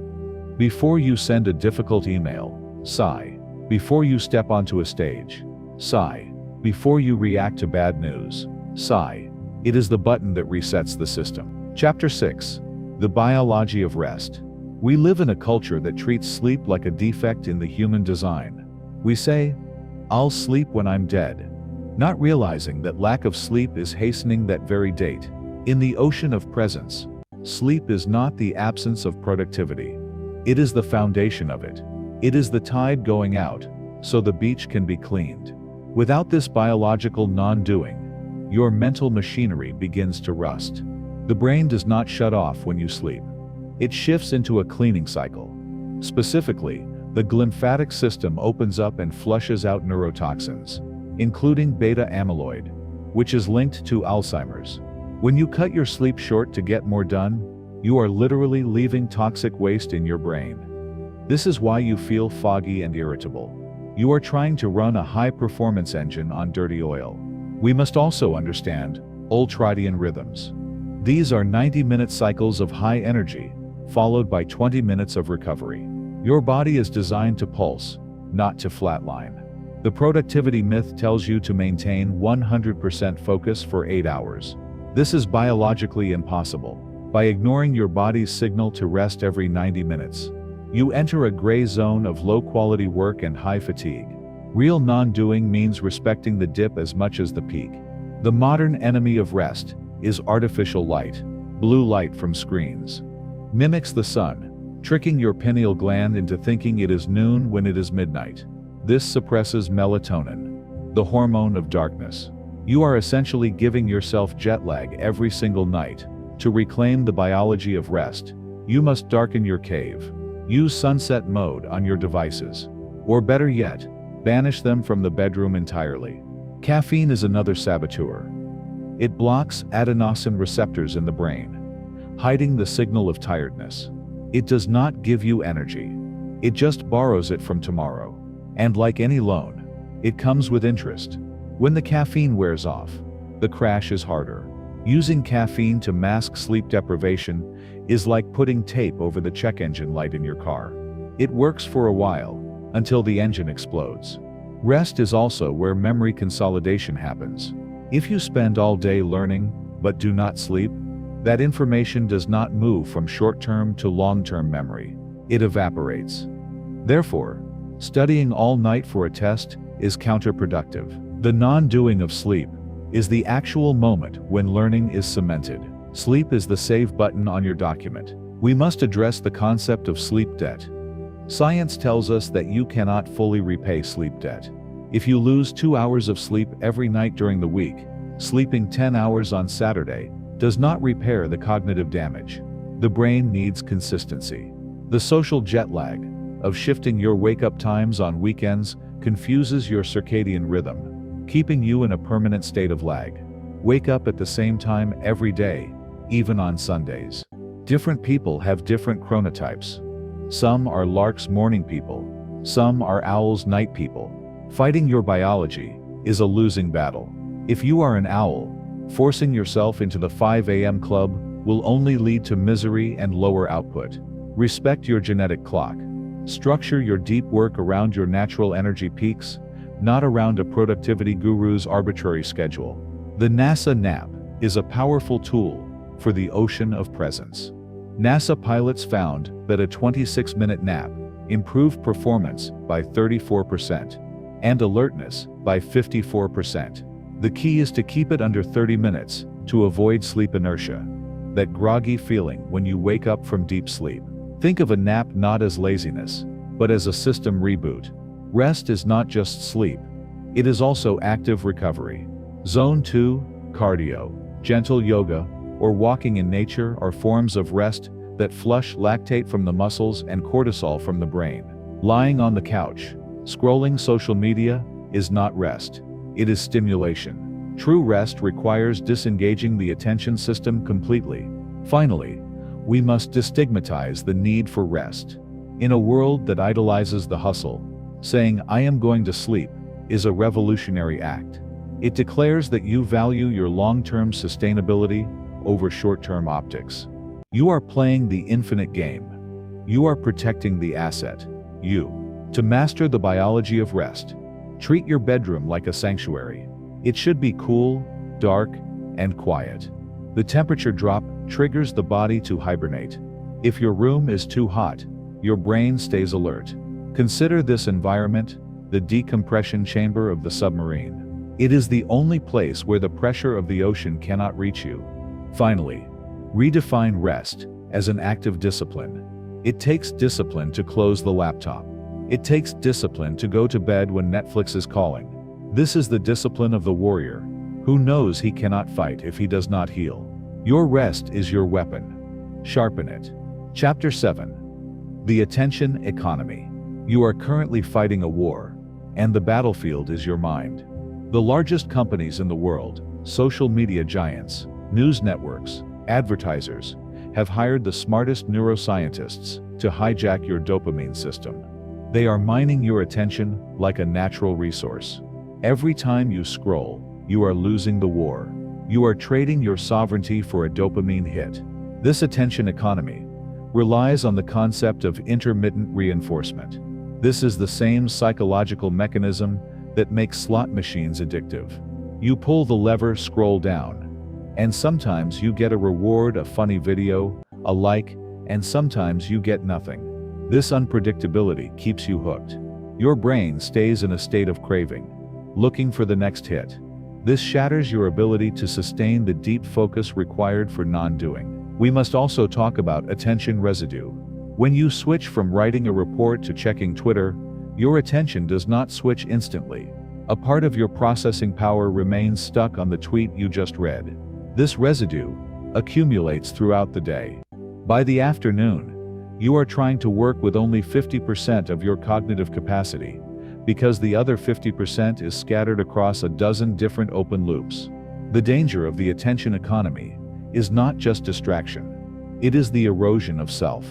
Before you send a difficult email, sigh. Before you step onto a stage, sigh. Before you react to bad news, sigh. It is the button that resets the system. Chapter 6. The Biology of Rest. We live in a culture that treats sleep like a defect in the human design. We say, "I'll sleep when I'm dead," not realizing that lack of sleep is hastening that very date. In the ocean of presence, Sleep is not the absence of productivity. It is the foundation of it. It is the tide going out, so the beach can be cleaned. Without this biological non-doing, your mental machinery begins to rust. The brain does not shut off when you sleep. It shifts into a cleaning cycle. Specifically, the glymphatic system opens up and flushes out neurotoxins, including beta amyloid, which is linked to Alzheimer's. When you cut your sleep short to get more done, you are literally leaving toxic waste in your brain. This is why you feel foggy and irritable. You are trying to run a high-performance engine on dirty oil. We must also understand ultradian rhythms. These are 90-minute cycles of high energy, followed by 20 minutes of recovery. Your body is designed to pulse, not to flatline. The productivity myth tells you to maintain 100% focus for 8 hours. This is biologically impossible. By ignoring your body's signal to rest every 90 minutes, you enter a gray zone of low-quality work and high fatigue. Real non-doing means respecting the dip as much as the peak. The modern enemy of rest is artificial light. Blue light from screens mimics the sun, tricking your pineal gland into thinking it is noon when it is midnight. This suppresses melatonin, the hormone of darkness. You are essentially giving yourself jet lag every single night. To reclaim the biology of rest, you must darken your cave. Use sunset mode on your devices. Or better yet, banish them from the bedroom entirely. Caffeine is another saboteur. It blocks adenosine receptors in the brain, hiding the signal of tiredness. It does not give you energy. It just borrows it from tomorrow. And like any loan, it comes with interest. When the caffeine wears off, the crash is harder. Using caffeine to mask sleep deprivation is like putting tape over the check engine light in your car. It works for a while, until the engine explodes. Rest is also where memory consolidation happens. If you spend all day learning, but do not sleep, that information does not move from short-term to long-term memory. It evaporates. Therefore, studying all night for a test is counterproductive. The non-doing of sleep is the actual moment when learning is cemented. Sleep is the save button on your document. We must address the concept of sleep debt. Science tells us that you cannot fully repay sleep debt. If you lose 2 hours of sleep every night during the week, sleeping 10 hours on Saturday does not repair the cognitive damage. The brain needs consistency. The social jet lag of shifting your wake-up times on weekends confuses your circadian rhythm, keeping you in a permanent state of lag. Wake up at the same time every day, even on Sundays. Different people have different chronotypes. Some are larks morning people, some are owls night people. Fighting your biology is a losing battle. If you are an owl, forcing yourself into the 5 a.m. club will only lead to misery and lower output. Respect your genetic clock. Structure your deep work around your natural energy peaks, not around a productivity guru's arbitrary schedule. The NASA nap is a powerful tool for the ocean of presence. NASA pilots found that a 26-minute nap improved performance by 34% and alertness by 54%. The key is to keep it under 30 minutes to avoid sleep inertia, that groggy feeling when you wake up from deep sleep. Think of a nap not as laziness, but as a system reboot. Rest is not just sleep. It is also active recovery. Zone 2, cardio, gentle yoga, or walking in nature are forms of rest that flush lactate from the muscles and cortisol from the brain. Lying on the couch, scrolling social media, is not rest. It is stimulation. True rest requires disengaging the attention system completely. Finally, we must destigmatize the need for rest. In a world that idolizes the hustle, saying "I am going to sleep" is a revolutionary act. It declares that you value your long-term sustainability over short-term optics. You are playing the infinite game. You are protecting the asset, you. To master the biology of rest, treat your bedroom like a sanctuary. It should be cool, dark, and quiet. The temperature drop triggers the body to hibernate. If your room is too hot, your brain stays alert. Consider this environment the decompression chamber of the submarine. It is the only place where the pressure of the ocean cannot reach you. Finally, Redefine rest as an act of discipline. It takes discipline to close the laptop. It takes discipline to go to bed when Netflix is calling. This is the discipline of the warrior, who knows he cannot fight if he does not heal. Your rest is your weapon. Sharpen it. Chapter 7. The Attention Economy. You are currently fighting a war, and the battlefield is your mind. The largest companies in the world, social media giants, news networks, advertisers, have hired the smartest neuroscientists to hijack your dopamine system. They are mining your attention like a natural resource. Every time you scroll, you are losing the war. You are trading your sovereignty for a dopamine hit. This attention economy relies on the concept of intermittent reinforcement. This is the same psychological mechanism that makes slot machines addictive. You pull the lever, scroll down, and sometimes you get a reward, a funny video, a like, and sometimes you get nothing. This unpredictability keeps you hooked. Your brain stays in a state of craving, looking for the next hit. This shatters your ability to sustain the deep focus required for non-doing. We must also talk about attention residue. When you switch from writing a report to checking Twitter, your attention does not switch instantly. A part of your processing power remains stuck on the tweet you just read. This residue accumulates throughout the day. By the afternoon, you are trying to work with only 50% of your cognitive capacity, because the other 50% is scattered across a dozen different open loops. The danger of the attention economy is not just distraction. It is the erosion of self.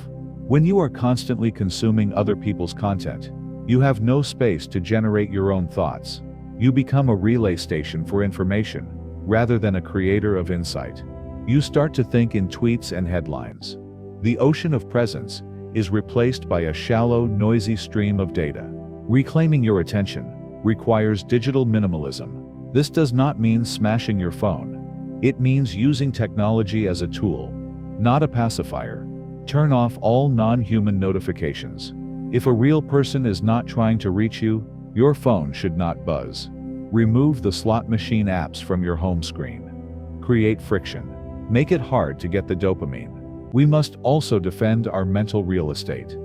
When you are constantly consuming other people's content, you have no space to generate your own thoughts. You become a relay station for information, rather than a creator of insight. You start to think in tweets and headlines. The ocean of presence is replaced by a shallow, noisy stream of data. Reclaiming your attention requires digital minimalism. This does not mean smashing your phone. It means using technology as a tool, not a pacifier. Turn off all non-human notifications. If a real person is not trying to reach you, your phone should not buzz. Remove the slot machine apps from your home screen. Create friction. Make it hard to get the dopamine. We must also defend our mental real estate.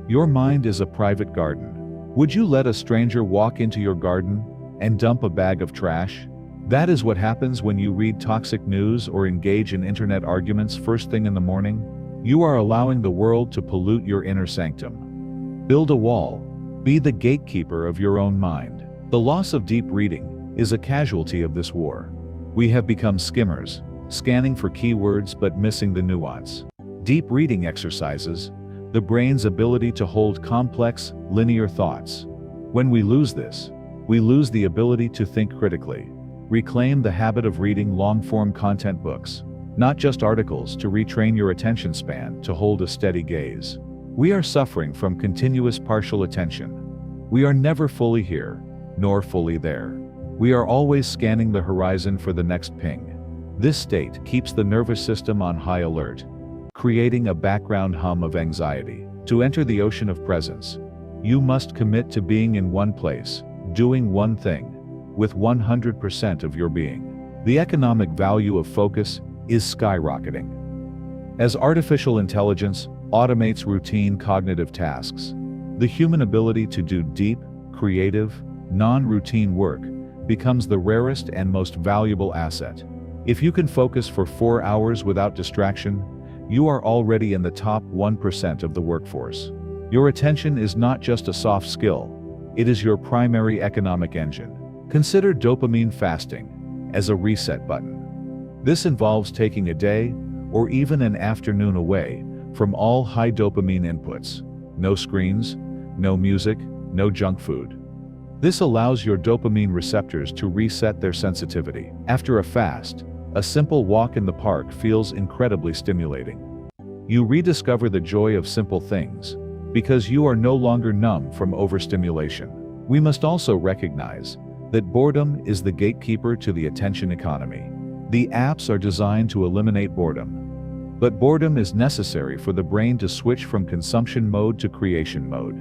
Your mind is a private garden. Would you let a stranger walk into your garden and dump a bag of trash? That is what happens when you read toxic news or engage in internet arguments first thing in the morning. You are allowing the world to pollute your inner sanctum. Build a wall. Be the gatekeeper of your own mind. The loss of deep reading is a casualty of this war. We have become skimmers, scanning for keywords but missing the nuance. Deep reading exercises the brain's ability to hold complex, linear thoughts. When we lose this, we lose the ability to think critically. Reclaim the habit of reading long-form content books, not just articles, to retrain your attention span to hold a steady gaze. We are suffering from continuous partial attention. We are never fully here, nor fully there. We are always scanning the horizon for the next ping. This state keeps the nervous system on high alert, creating a background hum of anxiety. To enter the ocean of presence, you must commit to being in one place, doing one thing, with 100% of your being. The economic value of focus is skyrocketing. As artificial intelligence automates routine cognitive tasks, the human ability to do deep, creative, non-routine work becomes the rarest and most valuable asset. If you can focus for 4 hours without distraction, you are already in the top 1% of the workforce. Your attention is not just a soft skill, it is your primary economic engine. Consider dopamine fasting as a reset button. This involves taking a day or even an afternoon away from all high dopamine inputs. No screens, no music, no junk food. This allows your dopamine receptors to reset their sensitivity. After a fast, a simple walk in the park feels incredibly stimulating. You rediscover the joy of simple things, because you are no longer numb from overstimulation. We must also recognize that boredom is the gatekeeper to the attention economy. The apps are designed to eliminate boredom. But boredom is necessary for the brain to switch from consumption mode to creation mode.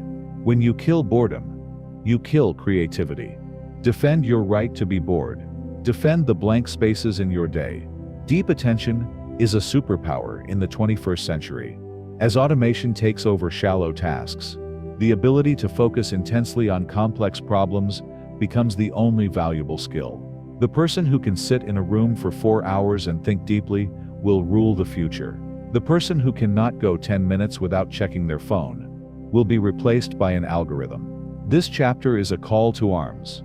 When you kill boredom, you kill creativity. Defend your right to be bored. Defend the blank spaces in your day. Deep attention is a superpower in the 21st century. As automation takes over shallow tasks, the ability to focus intensely on complex problems becomes the only valuable skill. The person who can sit in a room for 4 hours and think deeply will rule the future. The person who cannot go 10 minutes without checking their phone will be replaced by an algorithm. This chapter is a call to arms.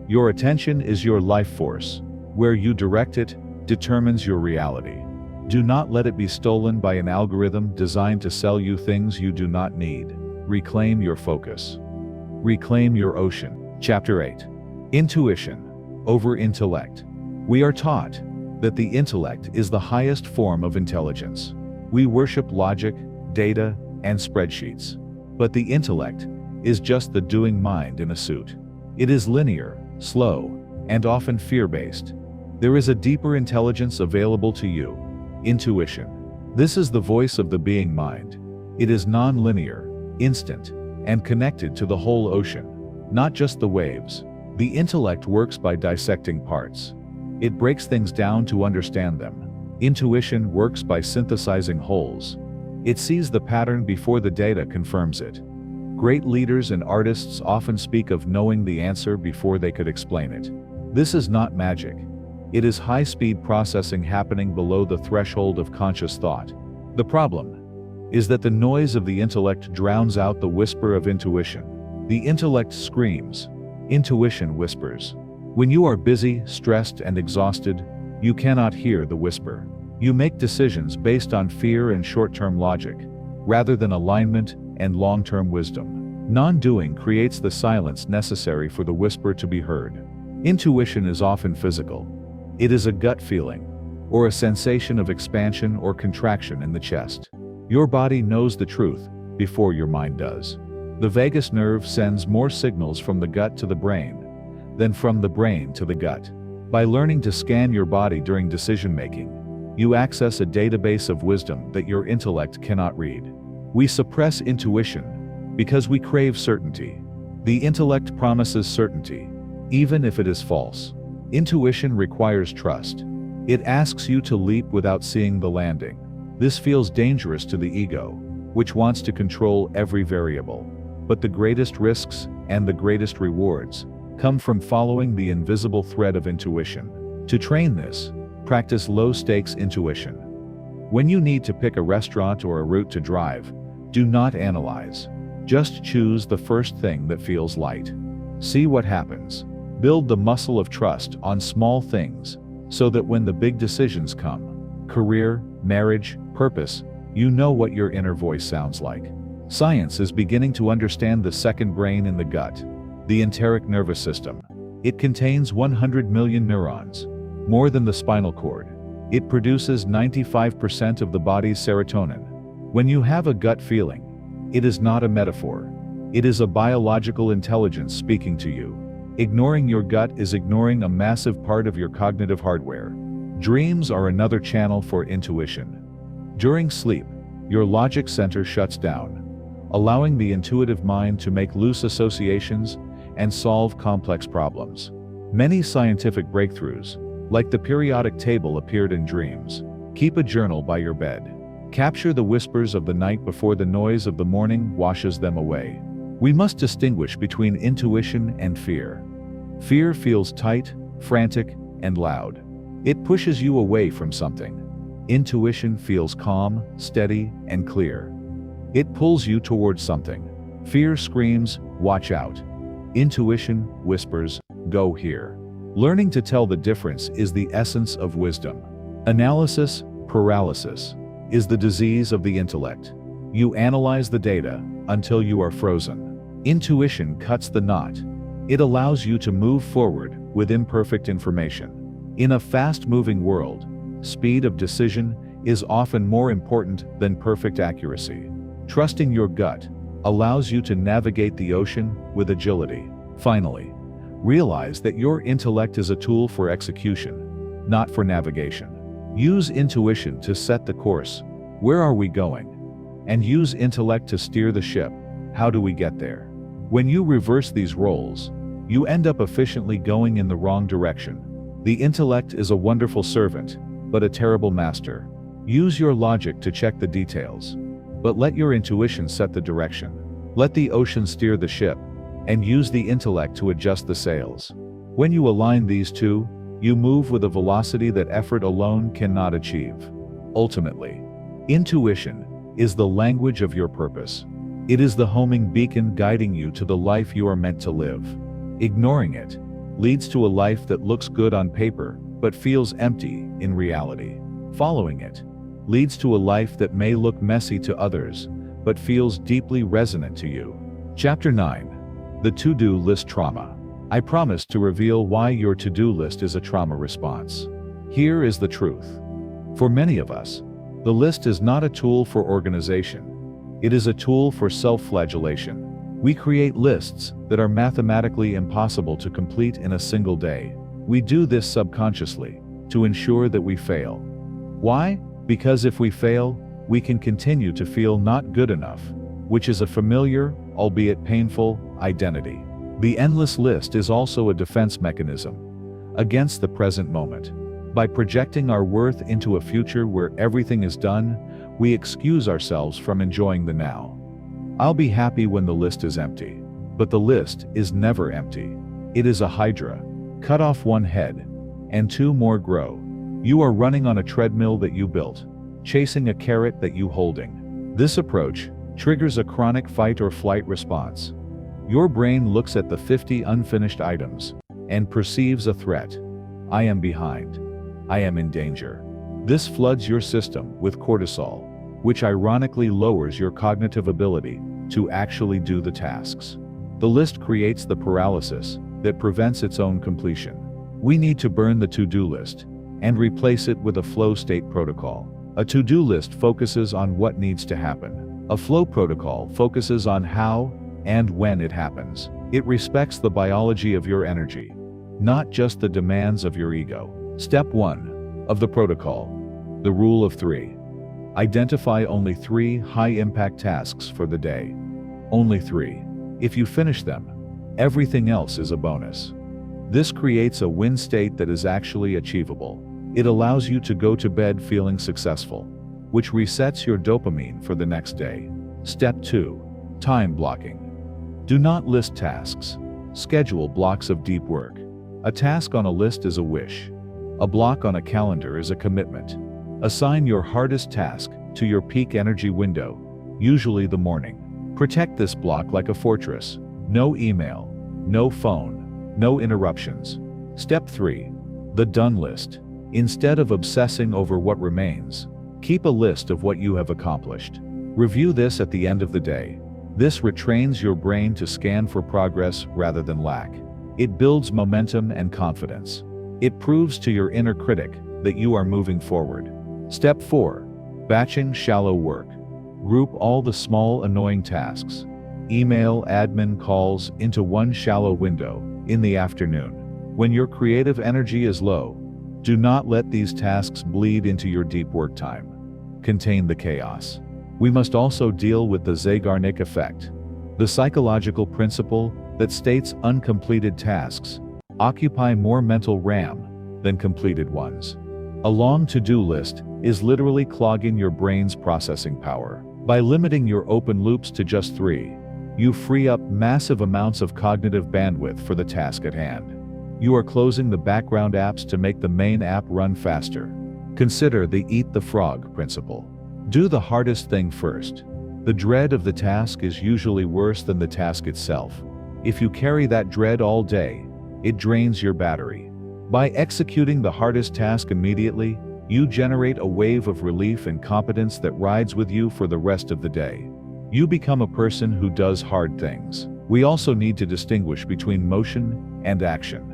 Your attention is your life force. Where you direct it determines your reality. Do not let it be stolen by an algorithm designed to sell you things you do not need. Reclaim your focus. Reclaim your ocean. Chapter 8. Intuition over intellect. We are taught that the intellect is the highest form of intelligence. We worship logic, data, and spreadsheets. But the intellect is just the doing mind in a suit. It is linear, slow, and often fear-based. There is a deeper intelligence available to you. Intuition. This is the voice of the being mind. It is non-linear, instant, and connected to the whole ocean, not just the waves. The intellect works by dissecting parts. It breaks things down to understand them. Intuition works by synthesizing wholes. It sees the pattern before the data confirms it. Great leaders and artists often speak of knowing the answer before they could explain it. This is not magic. It is high-speed processing happening below the threshold of conscious thought. The problem is that the noise of the intellect drowns out the whisper of intuition. The intellect screams. Intuition whispers. When you are busy, stressed, and exhausted, you cannot hear the whisper. You make decisions based on fear and short-term logic, rather than alignment and long-term wisdom. Non-doing creates the silence necessary for the whisper to be heard. Intuition is often physical. It is a gut feeling, or a sensation of expansion or contraction in the chest. Your body knows the truth before your mind does. The vagus nerve sends more signals from the gut to the brain than from the brain to the gut. By learning to scan your body during decision-making, you access a database of wisdom that your intellect cannot read. We suppress intuition because we crave certainty. The intellect promises certainty, even if it is false. Intuition requires trust. It asks you to leap without seeing the landing. This feels dangerous to the ego, which wants to control every variable. But the greatest risks and the greatest rewards come from following the invisible thread of intuition. To train this, practice low-stakes intuition. When you need to pick a restaurant or a route to drive, do not analyze. Just choose the first thing that feels light. See what happens. Build the muscle of trust on small things, so that when the big decisions come, career, marriage, purpose, you know what your inner voice sounds like. Science is beginning to understand the second brain in the gut, the enteric nervous system. It contains 100 million neurons, more than the spinal cord. It produces 95% of the body's serotonin. When you have a gut feeling, it is not a metaphor. It is a biological intelligence speaking to you. Ignoring your gut is ignoring a massive part of your cognitive hardware. Dreams are another channel for intuition. During sleep, your logic center shuts down, allowing the intuitive mind to make loose associations and solve complex problems. Many scientific breakthroughs, like the periodic table, appeared in dreams. Keep a journal by your bed. Capture the whispers of the night before the noise of the morning washes them away. We must distinguish between intuition and fear. Fear feels tight, frantic, and loud. It pushes you away from something. Intuition feels calm, steady, and clear. It pulls you towards something. Fear screams, "Watch out." Intuition whispers, "Go here." Learning to tell the difference is the essence of wisdom. Analysis paralysis is the disease of the intellect. You analyze the data until you are frozen. Intuition cuts the knot. It allows you to move forward with imperfect information. In a fast-moving world, speed of decision is often more important than perfect accuracy. Trusting your gut allows you to navigate the ocean with agility. Finally, realize that your intellect is a tool for execution, not for navigation. Use intuition to set the course. Where are we going? And use intellect to steer the ship. How do we get there? When you reverse these roles, you end up efficiently going in the wrong direction. The intellect is a wonderful servant, but a terrible master. Use your logic to check the details. But let your intuition set the direction. Let the ocean steer the ship, and use the intellect to adjust the sails. When you align these two, you move with a velocity that effort alone cannot achieve. Ultimately, intuition is the language of your purpose. It is the homing beacon guiding you to the life you are meant to live. Ignoring it leads to a life that looks good on paper, but feels empty in reality. Following it leads to a life that may look messy to others, but feels deeply resonant to you. Chapter 9. The To-Do List Trauma. I promised to reveal why your to-do list is a trauma response. Here is the truth. For many of us, the list is not a tool for organization. It is a tool for self-flagellation. We create lists that are mathematically impossible to complete in a single day. We do this subconsciously, to ensure that we fail. Why? Because if we fail, we can continue to feel not good enough, which is a familiar, albeit painful, identity. The endless list is also a defense mechanism against the present moment. By projecting our worth into a future where everything is done, we excuse ourselves from enjoying the now. I'll be happy when the list is empty. But the list is never empty. It is a hydra. Cut off one head, and two more grow. You are running on a treadmill that you built, chasing a carrot that you holding. This approach triggers a chronic fight or flight response. Your brain looks at the 50 unfinished items and perceives a threat. I am behind. I am in danger. This floods your system with cortisol, which ironically lowers your cognitive ability to actually do the tasks. The list creates the paralysis that prevents its own completion. We need to burn the to-do list and replace it with a flow state protocol. A to-do list focuses on what needs to happen. A flow protocol focuses on how and when it happens. It respects the biology of your energy, not just the demands of your ego. Step 1 of the protocol. The rule of 3. Identify only 3 high-impact tasks for the day. Only 3. If you finish them, everything else is a bonus. This creates a win state that is actually achievable. It allows you to go to bed feeling successful, which resets your dopamine for the next day. Step 2. Time blocking. Do not list tasks. Schedule blocks of deep work. A task on a list is a wish. A block on a calendar is a commitment. Assign your hardest task to your peak energy window, usually the morning. Protect this block like a fortress. No email, no phone, no interruptions. Step 3. The done list. Instead of obsessing over what remains, keep a list of what you have accomplished. Review this at the end of the day. This retrains your brain to scan for progress rather than lack. It builds momentum and confidence. It proves to your inner critic that you are moving forward. Step 4. Batching shallow work. Group all the small annoying tasks, email, admin calls, into one shallow window in the afternoon. When your creative energy is low, do not let these tasks bleed into your deep work time. Contain the chaos. We must also deal with the Zeigarnik effect, the psychological principle that states uncompleted tasks occupy more mental RAM than completed ones. A long to-do list is literally clogging your brain's processing power. By limiting your open loops to just 3, you free up massive amounts of cognitive bandwidth for the task at hand. You are closing the background apps to make the main app run faster. Consider the eat the frog principle. Do the hardest thing first. The dread of the task is usually worse than the task itself. If you carry that dread all day, it drains your battery. By executing the hardest task immediately, you generate a wave of relief and competence that rides with you for the rest of the day. You become a person who does hard things. We also need to distinguish between motion and action.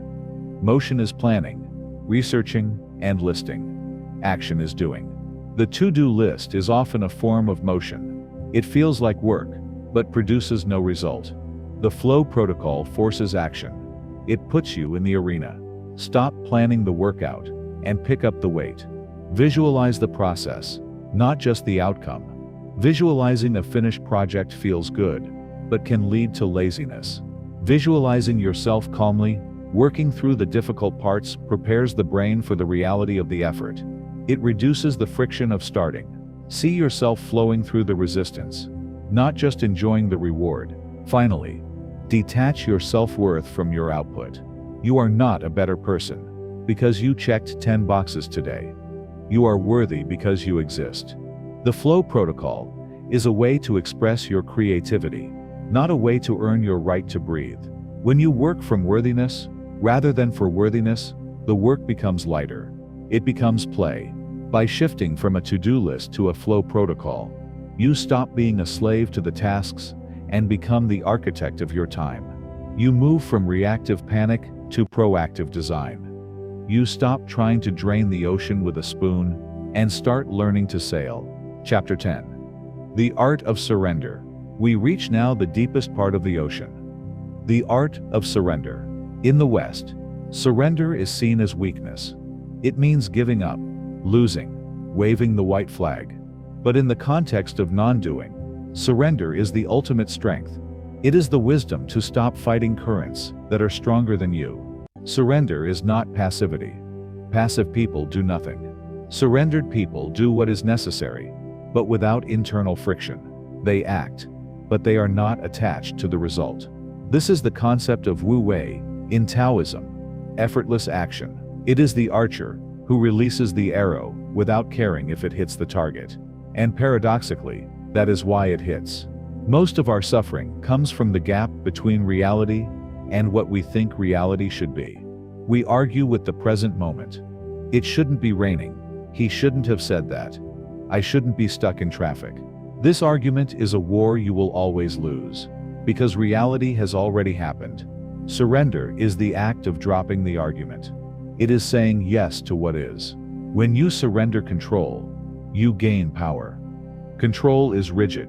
Motion is planning, researching, and listing. Action is doing. The to-do list is often a form of motion. It feels like work, but produces no result. The flow protocol forces action. It puts you in the arena. Stop planning the workout and pick up the weight. Visualize the process, not just the outcome. Visualizing a finished project feels good, but can lead to laziness. Visualizing yourself calmly, working through the difficult parts, prepares the brain for the reality of the effort. It reduces the friction of starting. See yourself flowing through the resistance, not just enjoying the reward. Finally, detach your self-worth from your output. You are not a better person because you checked 10 boxes today. You are worthy because you exist. The flow protocol is a way to express your creativity, not a way to earn your right to breathe. When you work from worthiness, rather than for worthiness, the work becomes lighter. It becomes play. By shifting from a to-do list to a flow protocol, you stop being a slave to the tasks and become the architect of your time. You move from reactive panic to proactive design. You stop trying to drain the ocean with a spoon and start learning to sail. Chapter 10. The Art of Surrender. We reach now the deepest part of the ocean. The art of surrender. In the West, surrender is seen as weakness. It means giving up, losing, waving the white flag. But in the context of non-doing, surrender is the ultimate strength. It is the wisdom to stop fighting currents that are stronger than you. Surrender is not passivity. Passive people do nothing. Surrendered people do what is necessary, but without internal friction. They act, but they are not attached to the result. This is the concept of Wu Wei in Taoism, effortless action. It is the archer who releases the arrow without caring if it hits the target. And paradoxically, that is why it hits. Most of our suffering comes from the gap between reality and what we think reality should be. We argue with the present moment. It shouldn't be raining. He shouldn't have said that. I shouldn't be stuck in traffic. This argument is a war you will always lose, because reality has already happened. Surrender is the act of dropping the argument. It is saying yes to what is. When you surrender control, you gain power. Control is rigid.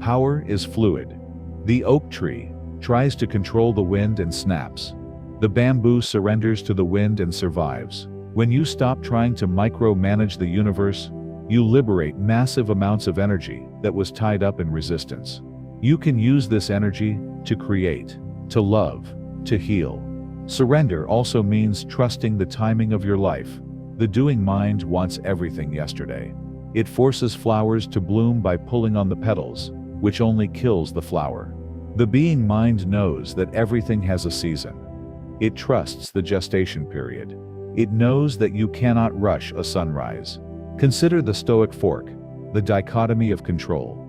Power is fluid. The oak tree tries to control the wind and snaps. The bamboo surrenders to the wind and survives. When you stop trying to micromanage the universe, you liberate massive amounts of energy that was tied up in resistance. You can use this energy to create, to love, to heal. Surrender also means trusting the timing of your life. The doing mind wants everything yesterday. It forces flowers to bloom by pulling on the petals, which only kills the flower. The being mind knows that everything has a season. It trusts the gestation period. It knows that you cannot rush a sunrise. Consider the Stoic fork, the dichotomy of control.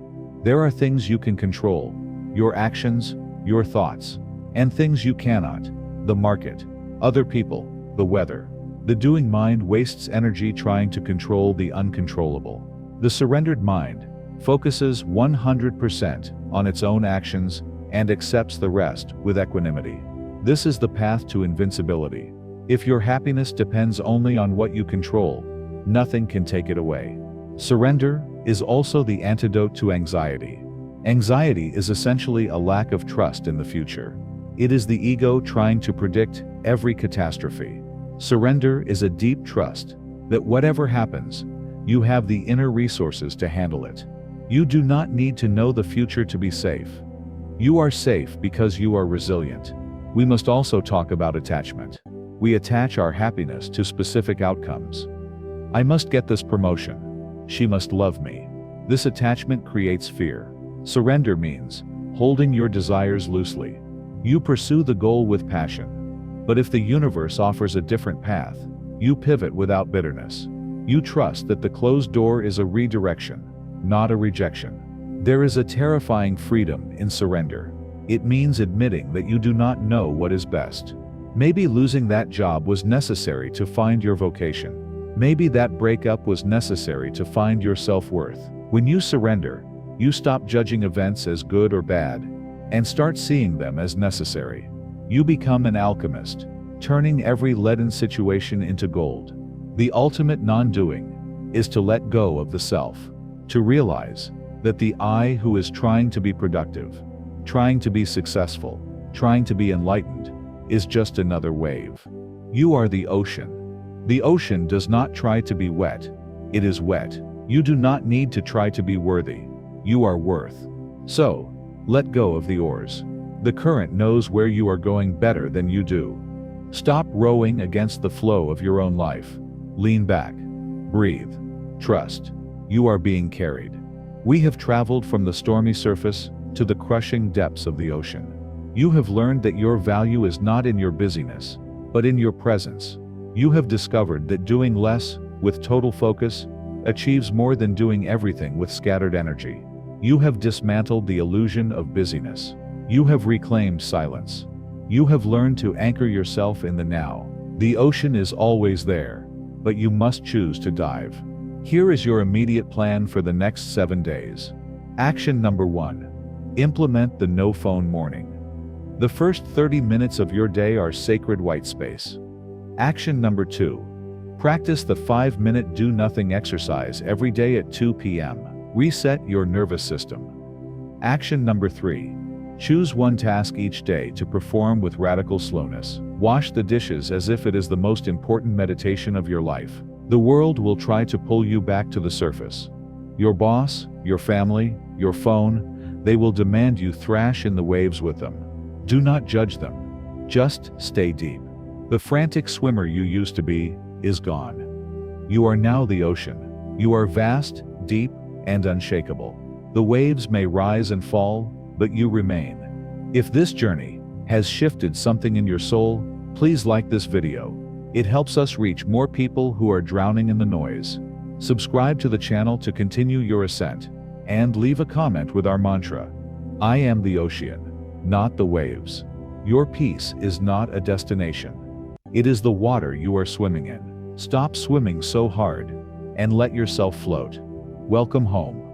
There are things you can control, your actions, your thoughts, and things you cannot, the market, other people, the weather. The doing mind wastes energy trying to control the uncontrollable. The surrendered mind focuses 100% on its own actions and accepts the rest with equanimity. This is the path to invincibility. If your happiness depends only on what you control, nothing can take it away. Surrender is also the antidote to anxiety. Anxiety is essentially a lack of trust in the future. It is the ego trying to predict every catastrophe. Surrender is a deep trust that whatever happens, you have the inner resources to handle it. You do not need to know the future to be safe. You are safe because you are resilient. We must also talk about attachment. We attach our happiness to specific outcomes. I must get this promotion. She must love me. This attachment creates fear. Surrender means holding your desires loosely. You pursue the goal with passion. But if the universe offers a different path, you pivot without bitterness. You trust that the closed door is a redirection, not a rejection. There is a terrifying freedom in surrender. It means admitting that you do not know what is best. Maybe losing that job was necessary to find your vocation. Maybe that breakup was necessary to find your self-worth. When you surrender, you stop judging events as good or bad, and start seeing them as necessary. You become an alchemist, turning every leaden situation into gold. The ultimate non-doing is to let go of the self, to realize that the I who is trying to be productive, trying to be successful, trying to be enlightened, is just another wave. You are the ocean. The ocean does not try to be wet, it is wet. You do not need to try to be worthy. You are worth. So, let go of the oars. The current knows where you are going better than you do. Stop rowing against the flow of your own life. Lean back. Breathe. Trust. You are being carried. We have traveled from the stormy surface to the crushing depths of the ocean. You have learned that your value is not in your busyness, but in your presence. You have discovered that doing less, with total focus, achieves more than doing everything with scattered energy. You have dismantled the illusion of busyness. You have reclaimed silence. You have learned to anchor yourself in the now. The ocean is always there, but you must choose to dive. Here is your immediate plan for the next 7 days. Action number 1. Implement the no phone morning. The first 30 minutes of your day are sacred white space. Action number 2. Practice the 5-minute do-nothing exercise every day at 2 p.m. Reset your nervous system. Action number 3. Choose one task each day to perform with radical slowness. Wash the dishes as if it is the most important meditation of your life. The world will try to pull you back to the surface. Your boss, your family, your phone, they will demand you thrash in the waves with them. Do not judge them. Just stay deep. The frantic swimmer you used to be is gone. You are now the ocean. You are vast, deep, and unshakable. The waves may rise and fall, but you remain. If this journey has shifted something in your soul, please like this video. It helps us reach more people who are drowning in the noise. Subscribe to the channel to continue your ascent, and leave a comment with our mantra. I am the ocean, not the waves. Your peace is not a destination. It is the water you are swimming in. Stop swimming so hard, and let yourself float. Welcome home.